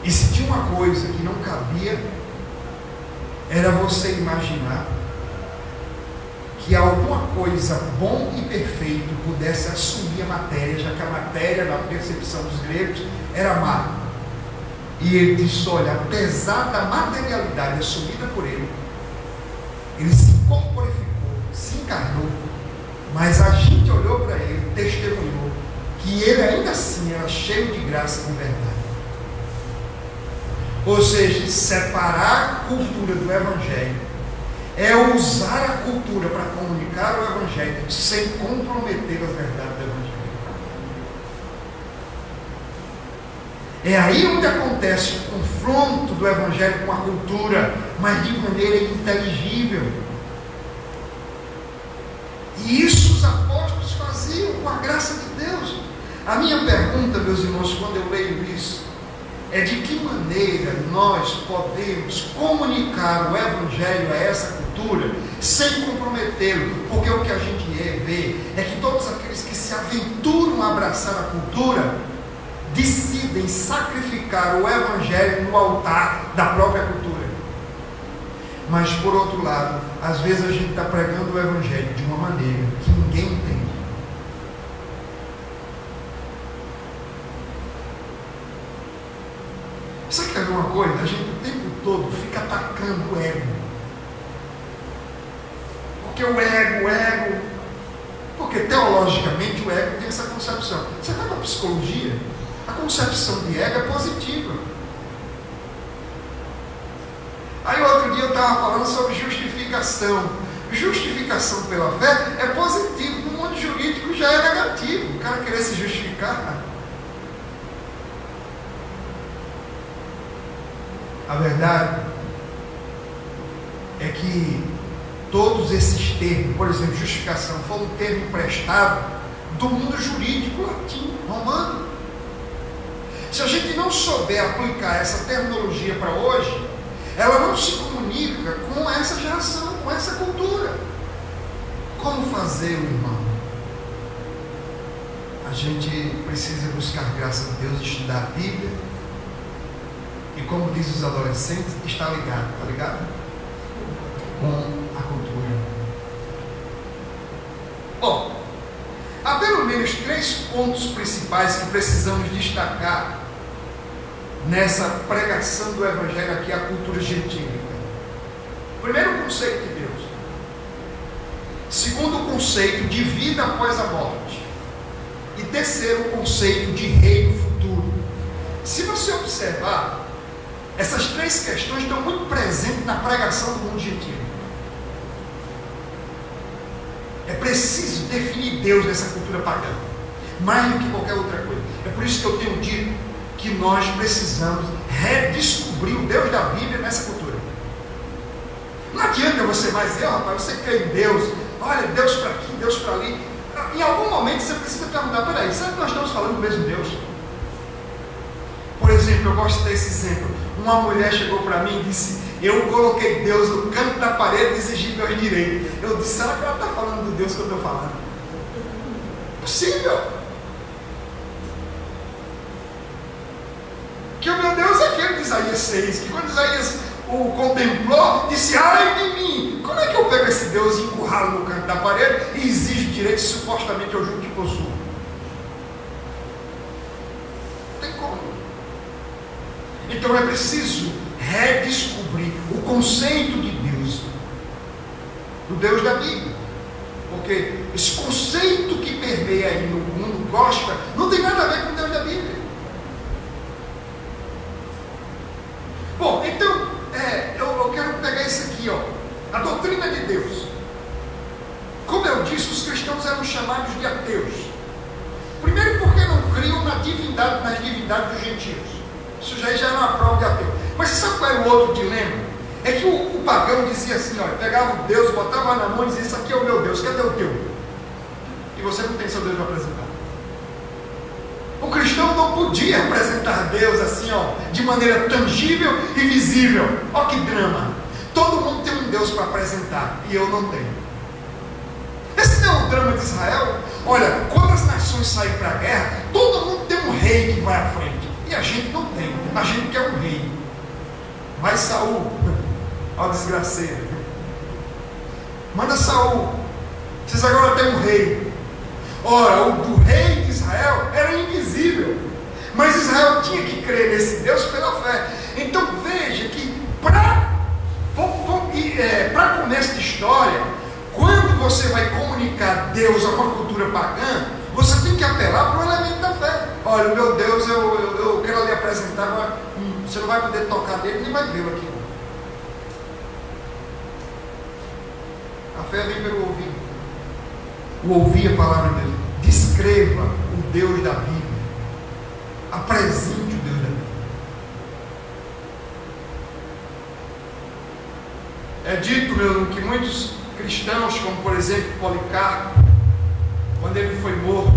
E se tinha uma coisa que não cabia, era você imaginar que alguma coisa bom e perfeito pudesse assumir a matéria, já que a matéria, na percepção dos gregos, era má. E ele disse, olha, apesar da materialidade assumida por ele, ele se corporificou, se encarnou, mas a gente olhou para ele, testemunhou que ele ainda assim era cheio de graça com verdade. Ou seja, separar a cultura do Evangelho é usar a cultura para comunicar o Evangelho sem comprometer as verdades do Evangelho. É aí onde acontece o confronto do Evangelho com a cultura, mas de maneira inteligível. E isso os apóstolos faziam com a graça de Deus. A minha pergunta, meus irmãos, quando eu leio isso, é de que maneira nós podemos comunicar o Evangelho a essa cultura sem comprometê-lo, porque o que a gente vê é que todos aqueles que se aventuram a abraçar a cultura decidem sacrificar o Evangelho no altar da própria cultura. Mas por outro lado, às vezes a gente está pregando o Evangelho de uma maneira que ninguém entende. Você quer ver uma coisa? A gente o tempo todo fica atacando o ego. Porque o ego, porque teologicamente o ego tem essa concepção. Você vai para a psicologia, a concepção de ego é positiva. Aí outro dia eu estava falando sobre justificação. Justificação pela fé é positivo, no mundo jurídico já é negativo. O cara querer se justificar. A verdade é que todos esses termos, por exemplo, justificação, foi um termo emprestado do mundo jurídico latino, romano. Se a gente não souber aplicar essa terminologia para hoje, ela não se comunica com essa geração, com essa cultura. Como fazer, irmão? A gente precisa buscar graça de Deus, estudar a Bíblia. E como diz os adolescentes, está ligado, tá ligado? Com a cultura. Bom, há pelo menos 3 pontos principais que precisamos destacar nessa pregação do Evangelho aqui, a cultura gentílica. Primeiro, o conceito de Deus. Segundo, o conceito de vida após a morte. E terceiro, o conceito de reino futuro. Se você observar, essas 3 questões estão muito presentes na pregação do mundo gentil. É preciso definir Deus nessa cultura pagã, mais do que qualquer outra coisa. É por isso que eu tenho dito que nós precisamos redescobrir o Deus da Bíblia nessa cultura. Não adianta você mais dizer, rapaz, você crê em Deus, olha, Deus para aqui, Deus para ali. Em algum momento você precisa perguntar, peraí, será que nós estamos falando do mesmo Deus? Por exemplo, eu gosto desse exemplo. Uma mulher chegou para mim e disse, eu coloquei Deus no canto da parede e exigi meus direitos. Eu disse, será que ela está falando do Deus que eu estou falando? Possível. Que o meu Deus é Isaías 6, que quando Isaías o contemplou, disse: ai de mim, como é que eu pego esse Deus e encurralo no canto da parede e exijo direitos que supostamente eu julgo que possuo? Não tem como. Então é preciso redescobrir o conceito de Deus, do Deus da Bíblia, porque esse conceito que permeia aí no mundo gospel não tem nada a ver com o Deus da Bíblia. Bom, então eu quero pegar isso aqui, ó, a doutrina de Deus. Como eu disse, os cristãos eram chamados de ateus. Primeiro porque não criam nas divindades dos gentios. Isso já era uma prova de ateu. Mas você sabe qual era o outro dilema? É que o pagão dizia assim, ó, pegava o Deus, botava na mão e dizia: isso aqui é o meu Deus, cadê o teu? E você não tem seu Deus para apresentar. O cristão não podia apresentar Deus assim, ó, de maneira tangível e visível. Ó que drama! Todo mundo tem um Deus para apresentar e eu não tenho. Esse não é o drama de Israel? Olha, quando as nações saem para a guerra, todo mundo tem um rei que vai à frente. E a gente não tem. A gente quer um rei. Mas Saul, ó desgraceiro, manda Saul. Vocês agora têm um rei. Ora, o rei de Israel era invisível, mas Israel tinha que crer nesse Deus pela fé. Então veja que para começo de história, quando você vai comunicar Deus a uma cultura pagã, você tem que apelar para o elemento da fé. Olha, o meu Deus, eu quero lhe apresentar, mas você não vai poder tocar nele, nem vai vê-lo aqui. A fé vem pelo ouvido. O ouvir a palavra de Deus. Descreva o Deus da Bíblia. Apresente o Deus da Bíblia. É dito, meu, que muitos cristãos, como por exemplo Policarpo, quando ele foi morto,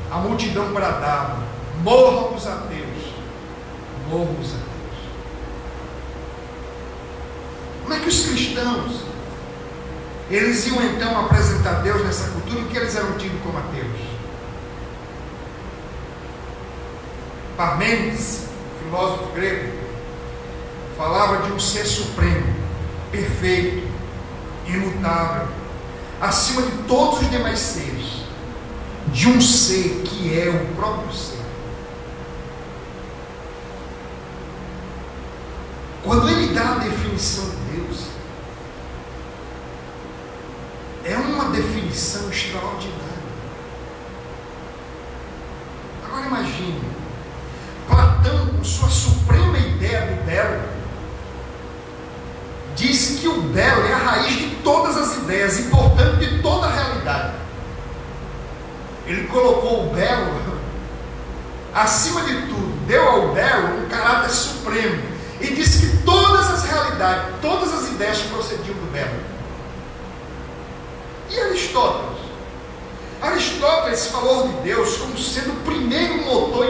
a multidão bradava: morram os ateus, morram os ateus. Como é que os cristãos, eles iam então apresentar Deus nessa cultura em que eles eram tidos como ateus? Parmênides, filósofo grego, falava de um ser supremo, perfeito, imutável, acima de todos os demais seres, de um ser que é o próprio ser. Quando ele dá a definição de Deus, é uma definição extraordinária. Agora imagine, Platão, com sua suprema ideia do belo, disse que o belo é a raiz de todas as ideias e, portanto, de toda a realidade. Ele colocou o belo acima de tudo, deu ao belo um caráter supremo e disse que todas as realidades, todas as ideias procediam do belo. E Aristóteles? Aristóteles falou de Deus como sendo o primeiro motor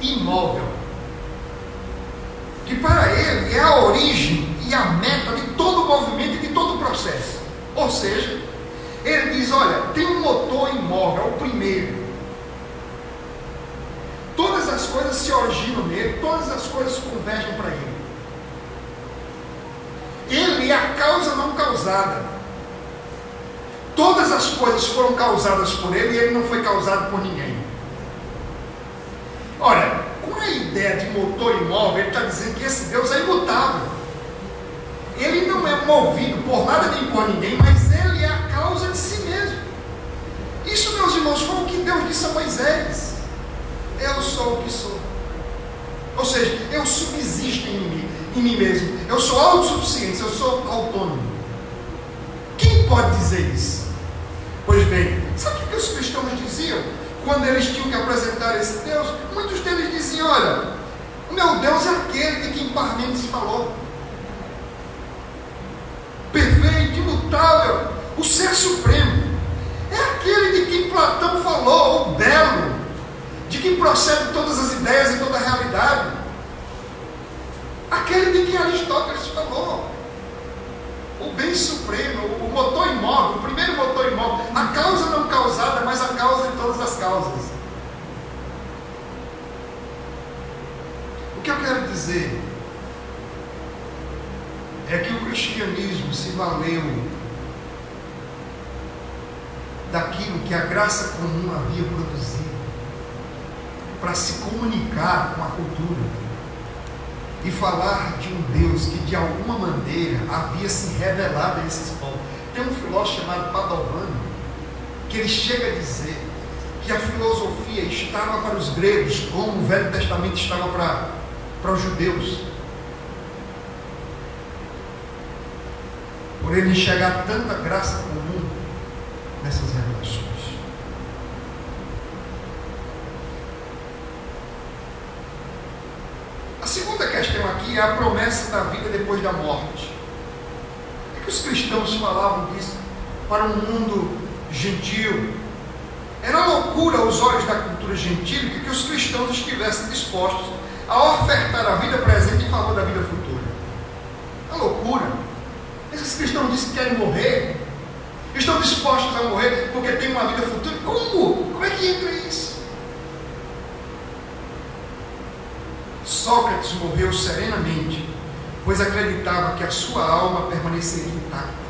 imóvel, que para ele é a origem e a meta de todo o movimento e de todo o processo. Ou seja, ele diz: olha, tem um motor imóvel, é o primeiro. Todas as coisas se originam nele, todas as coisas convergem para ele. Ele é a causa não causada. Todas as coisas foram causadas por ele e ele não foi causado por ninguém. Olha, com a ideia de motor imóvel, ele está dizendo que esse Deus é imutável. Ele não é movido por nada nem por ninguém, mas ele é a causa de si mesmo. Isso, meus irmãos, foi o que Deus disse a Moisés: eu sou o que sou. Ou seja, eu subsisto em mim mesmo. Eu sou autossuficiente, eu sou autônomo. Quem pode dizer isso? Pois bem, sabe o que os cristãos diziam quando eles tinham que apresentar esse Deus? Muitos deles diziam: olha, o meu Deus é aquele de quem Parmênides falou. Perfeito, imutável, o ser supremo. É aquele de quem Platão falou, o belo, de quem procede todas as ideias e toda a realidade. Aquele de quem Aristóteles falou. O bem supremo, o motor imóvel, o primeiro motor imóvel, a causa não causada, mas a causa de todas as causas. O que eu quero dizer é que o cristianismo se valeu daquilo que a graça comum havia produzido para se comunicar com a cultura e falar de um Deus que de alguma maneira havia se revelado a esses povos. Tem um filósofo chamado Padovani que ele chega a dizer que a filosofia estava para os gregos como o Velho Testamento estava para os judeus, por ele enxergar tanta graça comum nessas revelações. A segunda questão aqui é a promessa da vida depois da morte. Por que os cristãos falavam disso para um mundo gentil? Era loucura aos olhos da cultura gentílica que os cristãos estivessem dispostos a ofertar a vida presente em favor da vida futura. É loucura. Esses cristãos dizem que querem morrer, estão dispostos a morrer porque tem uma vida futura. Como é que entra isso? Sócrates morreu serenamente, pois acreditava que a sua alma permaneceria intacta.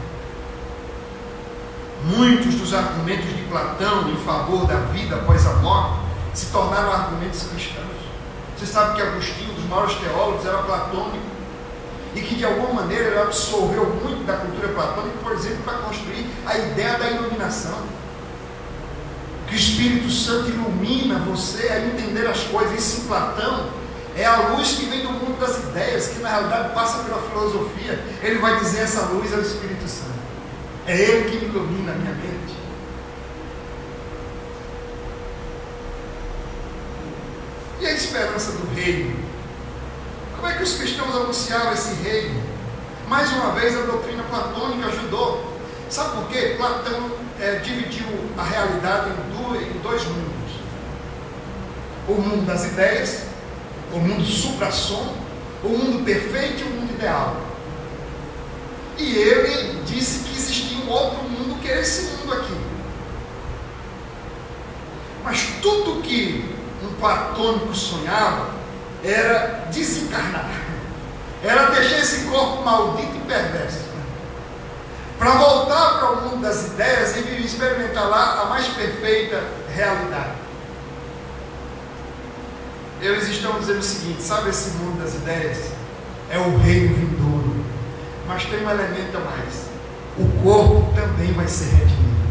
Muitos dos argumentos de Platão em favor da vida após a morte se tornaram argumentos cristãos. Você sabe que Agostinho, um dos maiores teólogos, era platônico e que de alguma maneira ele absorveu muito da cultura platônica, por exemplo, para construir a ideia da iluminação. Que o Espírito Santo ilumina você a entender as coisas. Isso em Platão é a luz que vem do mundo das ideias, que na realidade passa pela filosofia. Ele vai dizer: essa luz é o Espírito Santo. É Ele que me ilumina a minha mente. E a esperança do reino? Como é que os cristãos anunciavam esse reino? Mais uma vez a doutrina platônica ajudou. Sabe por quê? Platão dividiu a realidade em dois mundos. O mundo das ideias, o mundo supra-som, o mundo perfeito e o mundo ideal. E ele disse que existia um outro mundo que era esse mundo aqui. Mas tudo que um platônico sonhava era desencarnar, era deixar esse corpo maldito e perverso, para voltar para o mundo das ideias e experimentar lá a mais perfeita realidade. Eles estão dizendo o seguinte: sabe, esse mundo das ideias é o reino vindouro, mas tem um elemento a mais: o corpo também vai ser redimido.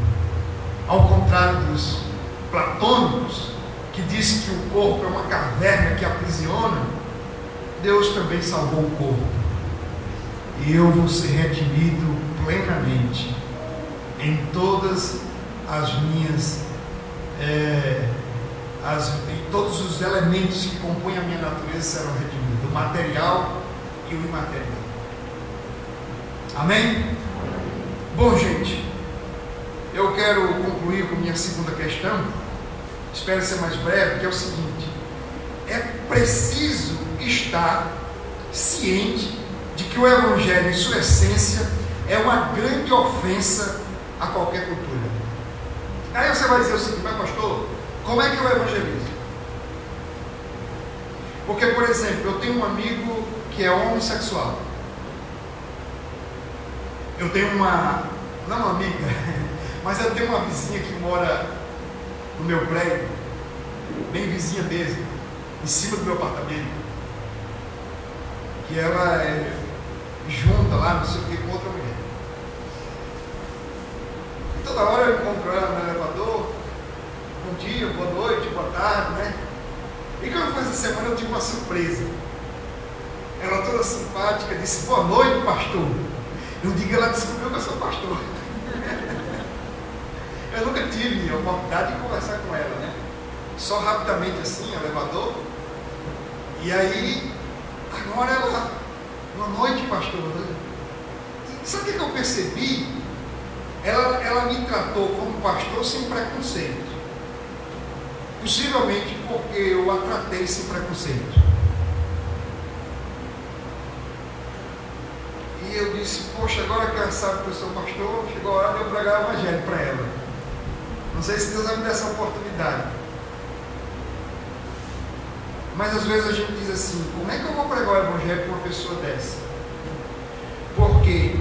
Ao contrário dos platônicos, que dizem que o corpo é uma caverna que aprisiona, Deus também salvou o corpo. E eu vou ser redimido plenamente em todas as minhas em todos os elementos que compõem a minha natureza serão redimidos, o material e o imaterial. Amém? Bom, gente, eu quero concluir com minha segunda questão. Espero ser mais breve, que é o seguinte: é preciso estar ciente de que o Evangelho, em sua essência, é uma grande ofensa a qualquer cultura. Aí você vai dizer o seguinte: mas pastor, como é que eu evangelizo? Porque, por exemplo, eu tenho um amigo que é homossexual. Eu tenho não uma amiga, mas eu tenho uma vizinha que mora no meu prédio, bem vizinha mesmo, em cima do meu apartamento, que ela é junta lá, não sei o que, com outra mulher. E toda hora eu encontro ela no elevador: bom dia, boa noite, boa tarde, né? E quando foi essa semana eu tive uma surpresa. Ela toda simpática disse: boa noite, pastor. Eu digo, ela descobriu que eu sou pastor. Eu nunca tive a oportunidade de conversar com ela, né? Só rapidamente assim, elevador. E aí, agora ela: boa noite, pastor. E sabe o que eu percebi? Ela me tratou como pastor sem preconceito. Possivelmente porque eu a tratei sem preconceito. E eu disse: poxa, agora que ela sabe que eu sou pastor, chegou a hora de eu pregar o Evangelho para ela. Não sei se Deus vai me dar essa oportunidade. Mas às vezes a gente diz assim: como é que eu vou pregar o Evangelho para uma pessoa dessa? Porque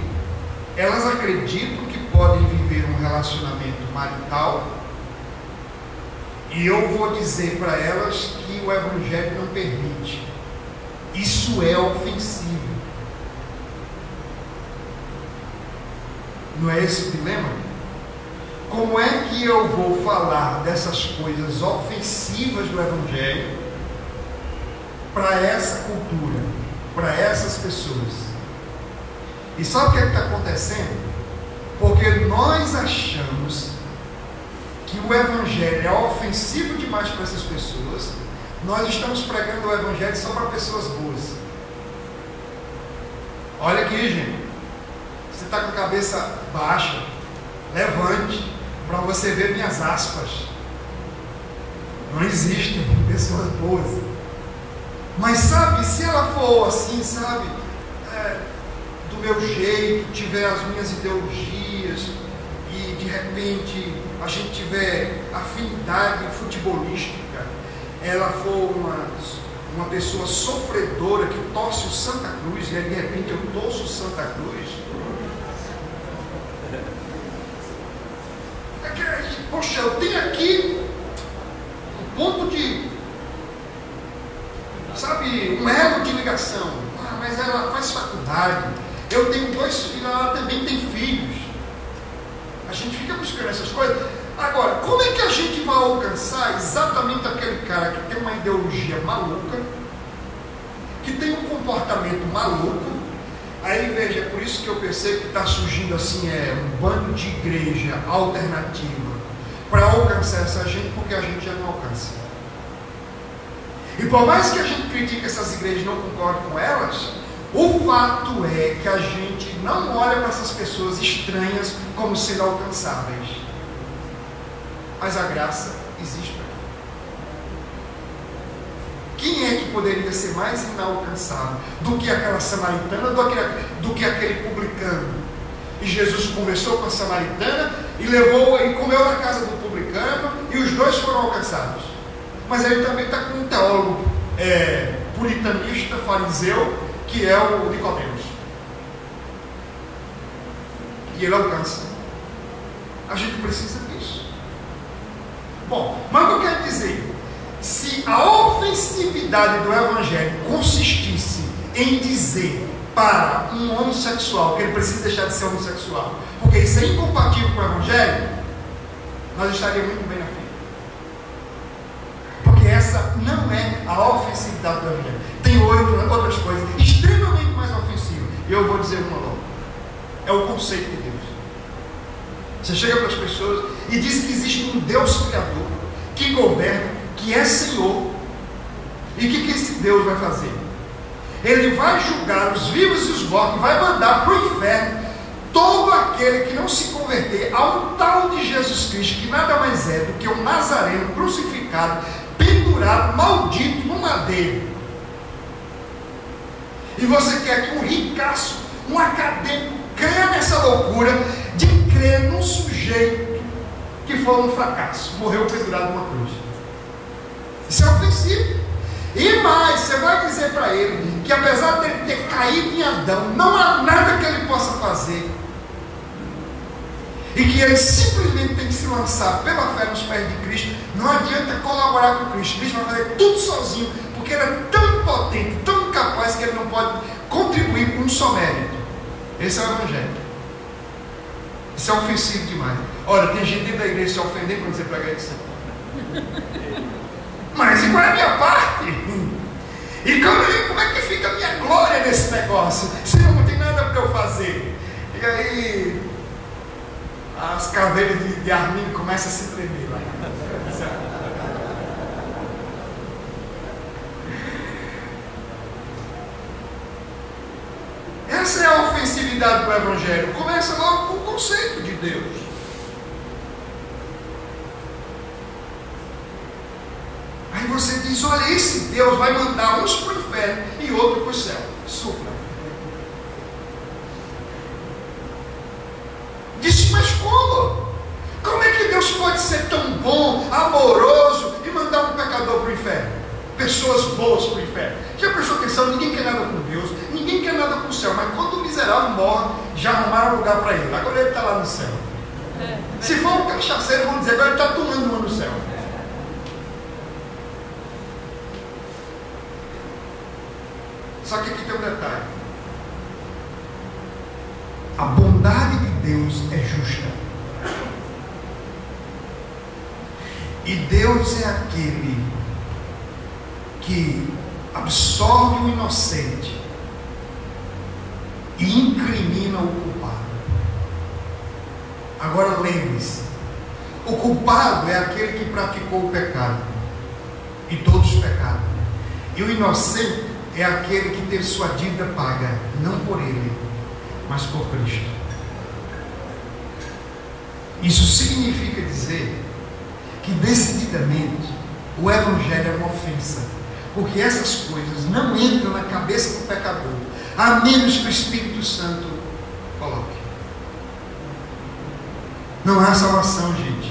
elas acreditam que podem viver um relacionamento marital, e eu vou dizer para elas que o Evangelho não permite. Isso é ofensivo. Não é esse o dilema? Como é que eu vou falar dessas coisas ofensivas do Evangelho para essa cultura, para essas pessoas? E sabe o que está acontecendo? Porque nós achamos que o Evangelho é ofensivo demais para essas pessoas. Nós estamos pregando o Evangelho só para pessoas boas. Olha aqui, gente. Você está com a cabeça baixa, levante para você ver minhas aspas. Não existem pessoas boas. Mas sabe, se ela for assim, sabe, do meu jeito, tiver as minhas ideologias, e de repente a gente tiver afinidade futebolística, ela for uma pessoa sofredora que torce o Santa Cruz, e aí de repente eu torço o Santa Cruz, poxa, eu tenho aqui um ponto de, sabe, um elo de ligação. Mas ela faz faculdade, eu tenho 2 filhos, ela também tem filhos. A gente fica buscando essas coisas. Agora, como é que a gente vai alcançar exatamente aquele cara que tem uma ideologia maluca, que tem um comportamento maluco? Aí veja, é por isso que eu percebo que está surgindo assim, um bando de igreja alternativa para alcançar essa gente, porque a gente já não alcança. E por mais que a gente critique essas igrejas e não concorde com elas, o fato é que a gente não olha para essas pessoas estranhas como sendo alcançáveis. Mas a graça existe para ela. Quem é que poderia ser mais inalcançável do que aquela samaritana, do que aquele publicano? E Jesus conversou com a samaritana e levou e comeu na casa do publicano, e os dois foram alcançados. Mas ele também está com um teólogo puritanista, fariseu, que é o Nicodemos. E ele alcança. A gente precisa disso. Bom, mas o que eu quero dizer? Se a ofensividade do Evangelho consistisse em dizer para um homossexual que ele precisa deixar de ser homossexual, porque isso é incompatível com o Evangelho, nós estaríamos muito bem na frente. Porque essa não é a ofensividade do Evangelho. Tem outras coisas extremamente mais ofensivas. E eu vou dizer uma logo. É o conceito de Deus. Você chega para as pessoas e diz que existe um Deus Criador, que governa, que é Senhor. E o que esse Deus vai fazer? Ele vai julgar os vivos e os mortos, vai mandar para o inferno todo aquele que não se converter a um tal de Jesus Cristo, que nada mais é do que um nazareno crucificado, pendurado, maldito no madeiro. E você quer que um ricaço, um acadêmico, creia nessa loucura de crer num sujeito que foi um fracasso, morreu pendurado numa cruz? Isso é ofensivo. E mais, você vai dizer para ele que apesar dele ter caído em Adão, não há nada que ele possa fazer, e que ele simplesmente tem que se lançar pela fé nos pés de Cristo. Não adianta colaborar com Cristo. Cristo vai fazer tudo sozinho, porque ele é tão impotente, tão incapaz, que ele não pode contribuir com um só mérito. Esse é o Evangelho. Isso é ofensivo demais. Olha, tem gente dentro da igreja se ofendendo quando você prega isso. Mas e qual é a minha parte? E como é que fica a minha glória nesse negócio? Se não tem nada para eu fazer. E aí as caveiras de Arminio começam a se tremer lá. Essa é a ofensividade do Evangelho. Começa logo com o conceito de Deus. Aí você diz: olha, esse Deus vai mandar uns para o inferno e outro para o céu. Supra. Disse: mas como? Como é que Deus pode ser tão bom, amoroso e mandar um pecador para o inferno? pessoas boas para o inferno. Já prestou atenção? Ninguém quer nada com Deus, ninguém quer nada com o céu, mas quando o miserável morre, já arrumaram lugar para ele. Agora ele está lá no céu. Se for um cachaceiro, vamos dizer, agora ele está tomando uma no céu. Só que aqui tem um detalhe. A bondade de Deus é justa. E Deus é aquele que absorve o inocente e incrimina o culpado. Agora lembre-se, o culpado é aquele que praticou o pecado, e todos pecaram. E o inocente é aquele que teve sua dívida paga, não por ele, mas por Cristo. Isso significa dizer que decididamente o Evangelho é uma ofensa, porque essas coisas não entram na cabeça do pecador, a menos que o Espírito Santo coloque. Não há salvação, gente,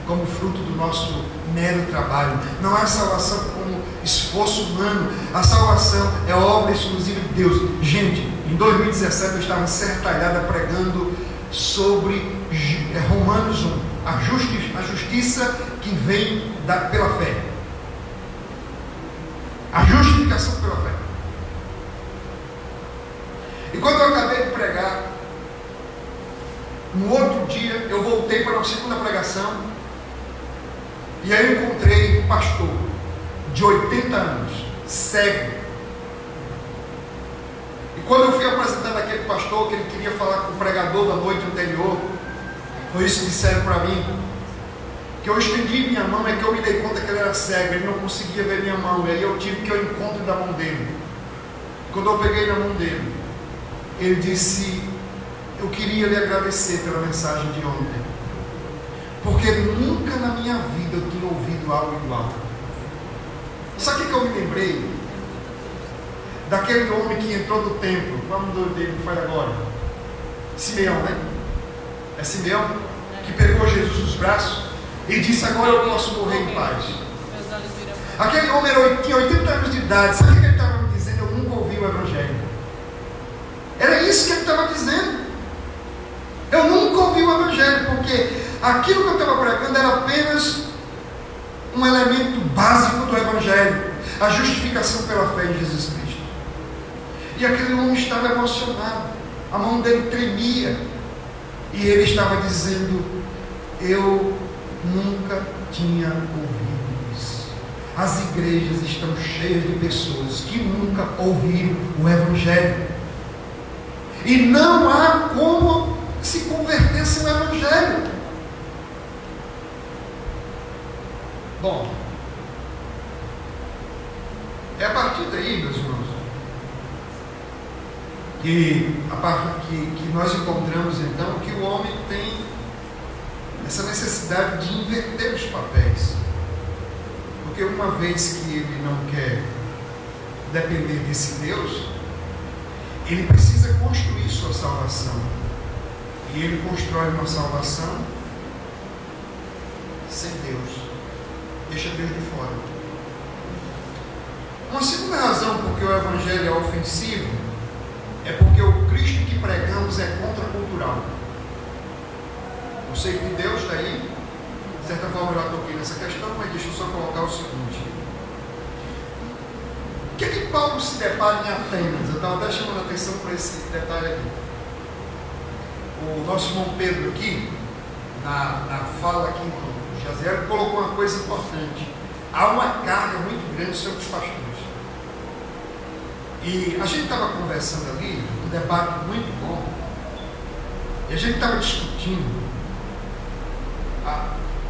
como fruto do nosso mero trabalho. Não há salvação como esforço humano. A salvação é obra exclusiva de Deus. Gente, em 2017 eu estava encertalhada pregando sobre Romanos 1, a justiça que vem pela fé, a justificação pela fé. E quando eu acabei de pregar, no outro dia eu voltei para a segunda pregação, e aí eu encontrei um pastor de 80 anos, cego. E quando eu fui apresentando aquele pastor, que ele queria falar com o pregador da noite anterior, foi isso que disseram para mim, que eu estendi minha mão, é que eu me dei conta que ele era cego, ele não conseguia ver minha mão, e aí eu tive que ir ao encontro da mão dele. Quando eu peguei na mão dele, ele disse: eu queria lhe agradecer pela mensagem de ontem, porque nunca na minha vida eu tinha ouvido algo igual. Sabe o que eu me lembrei? Daquele homem que entrou no templo, qual é o nome dele que faz agora? Simeão, né? É Simeão? Que pegou Jesus nos braços e disse: agora eu posso morrer em paz. Aquele homem tinha 80 anos de idade. Sabe o que ele estava me dizendo? Eu nunca ouvi o Evangelho. Era isso que ele estava dizendo. Eu nunca ouvi o Evangelho, porque aquilo que eu estava pregando era apenas um elemento básico do Evangelho, a justificação pela fé em Jesus Cristo. E aquele homem estava emocionado, a mão dele tremia, e ele estava dizendo: eu nunca tinha ouvido isso. As igrejas estão cheias de pessoas que nunca ouviram o Evangelho, e não há como se converter sem o Evangelho. Bom, é a partir daí, meus irmãos, que nós encontramos então que o homem tem essa necessidade de inverter os papéis, porque uma vez que ele não quer depender desse Deus, ele precisa construir sua salvação, e ele constrói uma salvação sem Deus, deixa Deus de fora. Uma segunda razão porque o Evangelho é ofensivo é porque o Cristo que pregamos é contracultural. Eu sei que Deus está aí, de certa forma eu já toquei nessa questão, mas deixa eu só colocar o seguinte: o que é que Paulo se depara em Atenas? Eu estava até chamando a atenção para esse detalhe aqui. O nosso irmão Pedro aqui, na fala aqui do Jaziel, colocou uma coisa importante. Há uma carga muito grande sobre os pastores. E a gente estava conversando ali, um debate muito bom, e a gente estava discutindo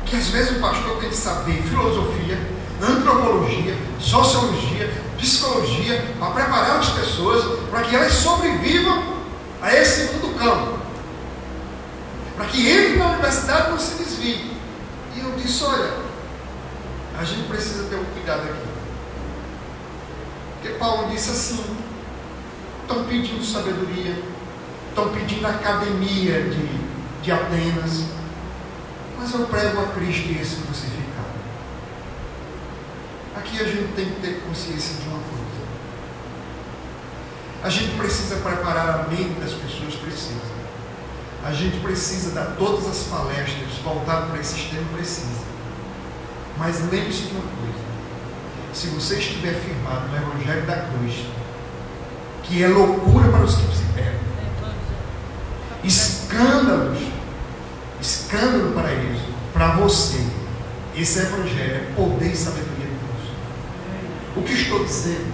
que às vezes o pastor tem que saber filosofia, antropologia, sociologia, psicologia, para preparar as pessoas para que elas sobrevivam a esse mundo cão, para que ele na universidade não se desvie. E eu disse: olha, a gente precisa ter um cuidado aqui, porque Paulo disse assim: estão pedindo sabedoria, estão pedindo a academia de Atenas, mas eu prego a Cristo e esse crucificado. Aqui a gente tem que ter consciência de uma coisa. A gente precisa preparar a mente das pessoas, precisa. A gente precisa dar todas as palestras voltadas para esse tema, precisa. Mas lembre-se de uma coisa: se você estiver firmado no Evangelho da Cruz, que é loucura para os que se perdem, escândalo para eles, para você, esse Evangelho é poder e sabedoria de Deus. O que estou dizendo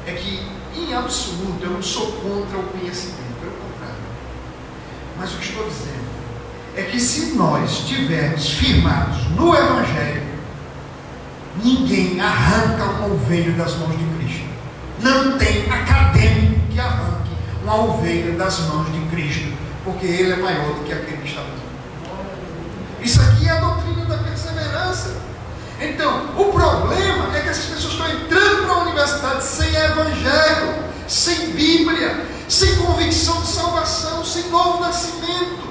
é que, em absoluto, eu não sou contra o conhecimento, pelo contrário. Mas o que estou dizendo é que, se nós estivermos firmados no Evangelho, ninguém arranca uma ovelha das mãos de Cristo. Não tem acadêmico que arranque uma ovelha das mãos de Cristo, porque ele é maior do que aquele que está no mundo. Isso aqui é a doutrina da perseverança. Então, o problema é que essas pessoas estão entrando para a universidade sem Evangelho, sem Bíblia, sem convicção de salvação, sem novo nascimento.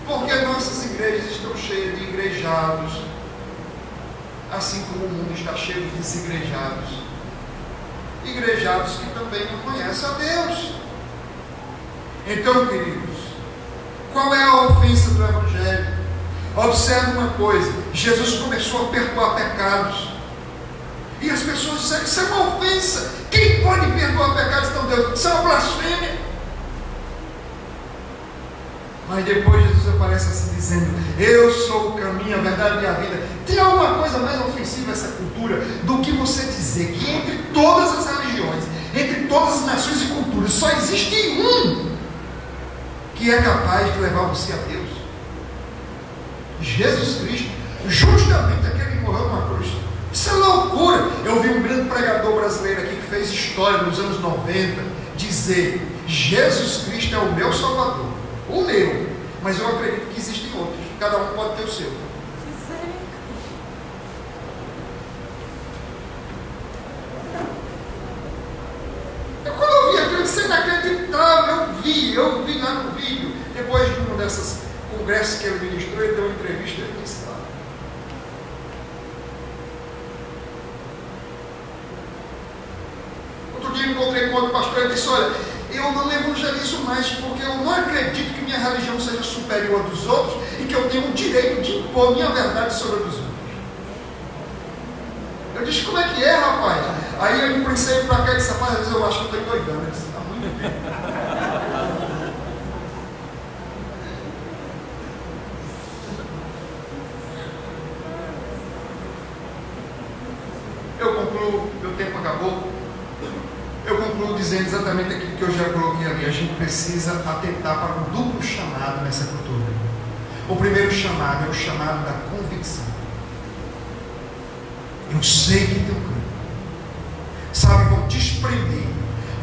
Porque nossas igrejas estão cheias de igrejados, assim como o mundo está cheio de desigrejados. Igrejados que também não conhecem a Deus. Então, queridos, qual é a ofensa do Evangelho? Observe uma coisa: Jesus começou a perdoar pecados, e as pessoas disseram: isso é uma ofensa. Quem pode perdoar pecados tão Deus? Isso é uma blasfêmia. Mas depois Jesus aparece assim dizendo: eu sou o caminho, a verdade e a vida. Tem alguma coisa mais ofensiva essa cultura do que você dizer que entre todas as religiões, entre todas as nações e culturas, só existe um que é capaz de levar você a Deus? Jesus Cristo, justamente aquele que morreu numa cruz. Isso é loucura. Eu vi um grande pregador brasileiro aqui que fez história nos anos 90 dizer: Jesus Cristo é o meu Salvador, o meu, mas eu acredito que existem outros, cada um pode ter o seu. Quando eu vi aquilo, isso é inacreditável. Eu vi lá no vídeo, depois de um desses congressos que ele ministrou, ele deu uma entrevista e ele disse lá: outro dia eu encontrei com outro pastor e disse: olha, eu não evangelizo mais porque eu não acredito que minha religião seja superior à dos outros e que eu tenho o direito de impor minha verdade sobre a dos outros. Eu disse: como é que é, rapaz? Aí eu pensei para cá e disse: rapaz, às vezes eu acho que eu estou endoidando. Ele disse: está muito bem. Eu concluo, meu tempo acabou. Eu concluo dizendo exatamente aquilo que eu já coloquei ali: a gente precisa atentar para um duplo chamado nessa cultura. O primeiro chamado é o chamado da convicção. Eu sei que teu canto, sabe, vão te espremer,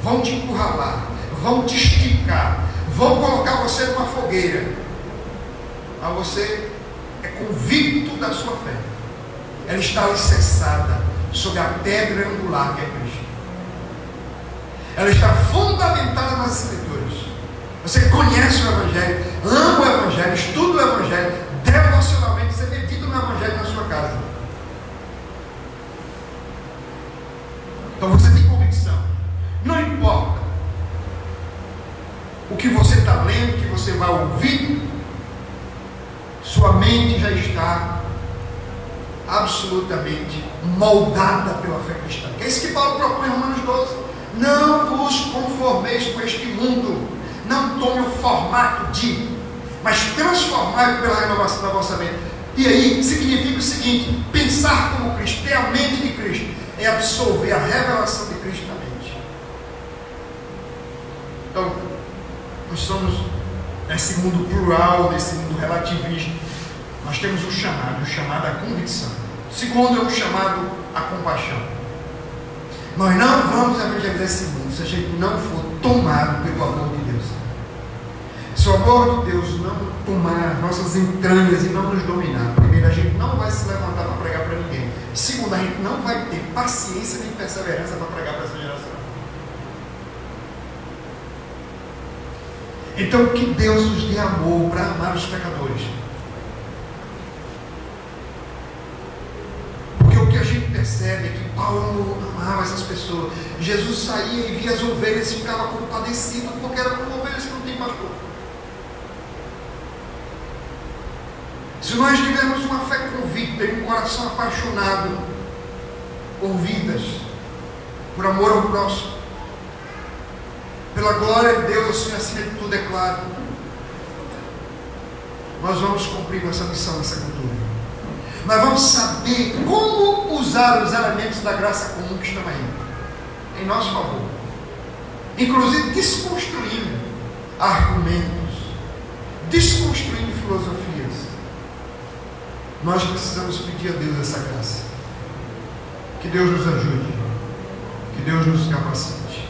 vão te encurralar, vão te esticar, vão colocar você numa fogueira, mas você é convicto da sua fé. Ela está alicerçada sobre a pedra angular que é Cristo. Ela está fundamentada nas Escrituras. Você conhece o Evangelho, ama o Evangelho, estuda o Evangelho, devocionalmente, você medita no Evangelho na sua casa. Então você tem convicção. Não importa o que você está lendo, o que você vai ouvir, sua mente já está absolutamente moldada pela fé cristã. É isso que Paulo propõe em Romanos 12. Não vos conformeis com este mundo, não tome o formato de, mas transformai pela renovação da vossa mente. E aí significa o seguinte: pensar como Cristo, ter a mente de Cristo, é absorver a revelação de Cristo na mente. Então, nós somos nesse mundo plural, nesse mundo relativista. Nós temos um chamado à convicção. O segundo é um chamado à compaixão. Nós não vamos evangelizar esse mundo se a gente não for tomado pelo amor de Deus. Se o amor de Deus não tomar nossas entranhas e não nos dominar, primeiro, a gente não vai se levantar para pregar para ninguém. Segundo, a gente não vai ter paciência nem perseverança para pregar para essa geração. Então, que Deus nos dê amor para amar os pecadores. Porque o que a gente percebe é que Paulo amava essas pessoas. Jesus saía e via as ovelhas e ficava compadecido, porque eram como ovelhas que não têm pastor. Se nós tivermos uma fé convicta e um coração apaixonado por vidas, por amor ao próximo, pela glória de Deus, assim, acima de tudo, é claro, nós vamos cumprir nossa missão nessa cultura. Nós vamos saber como usar os elementos da graça comum que estão aí, em nosso favor, inclusive desconstruindo argumentos, desconstruindo filosofias. Nós precisamos pedir a Deus essa graça. Que Deus nos ajude, que Deus nos capacite.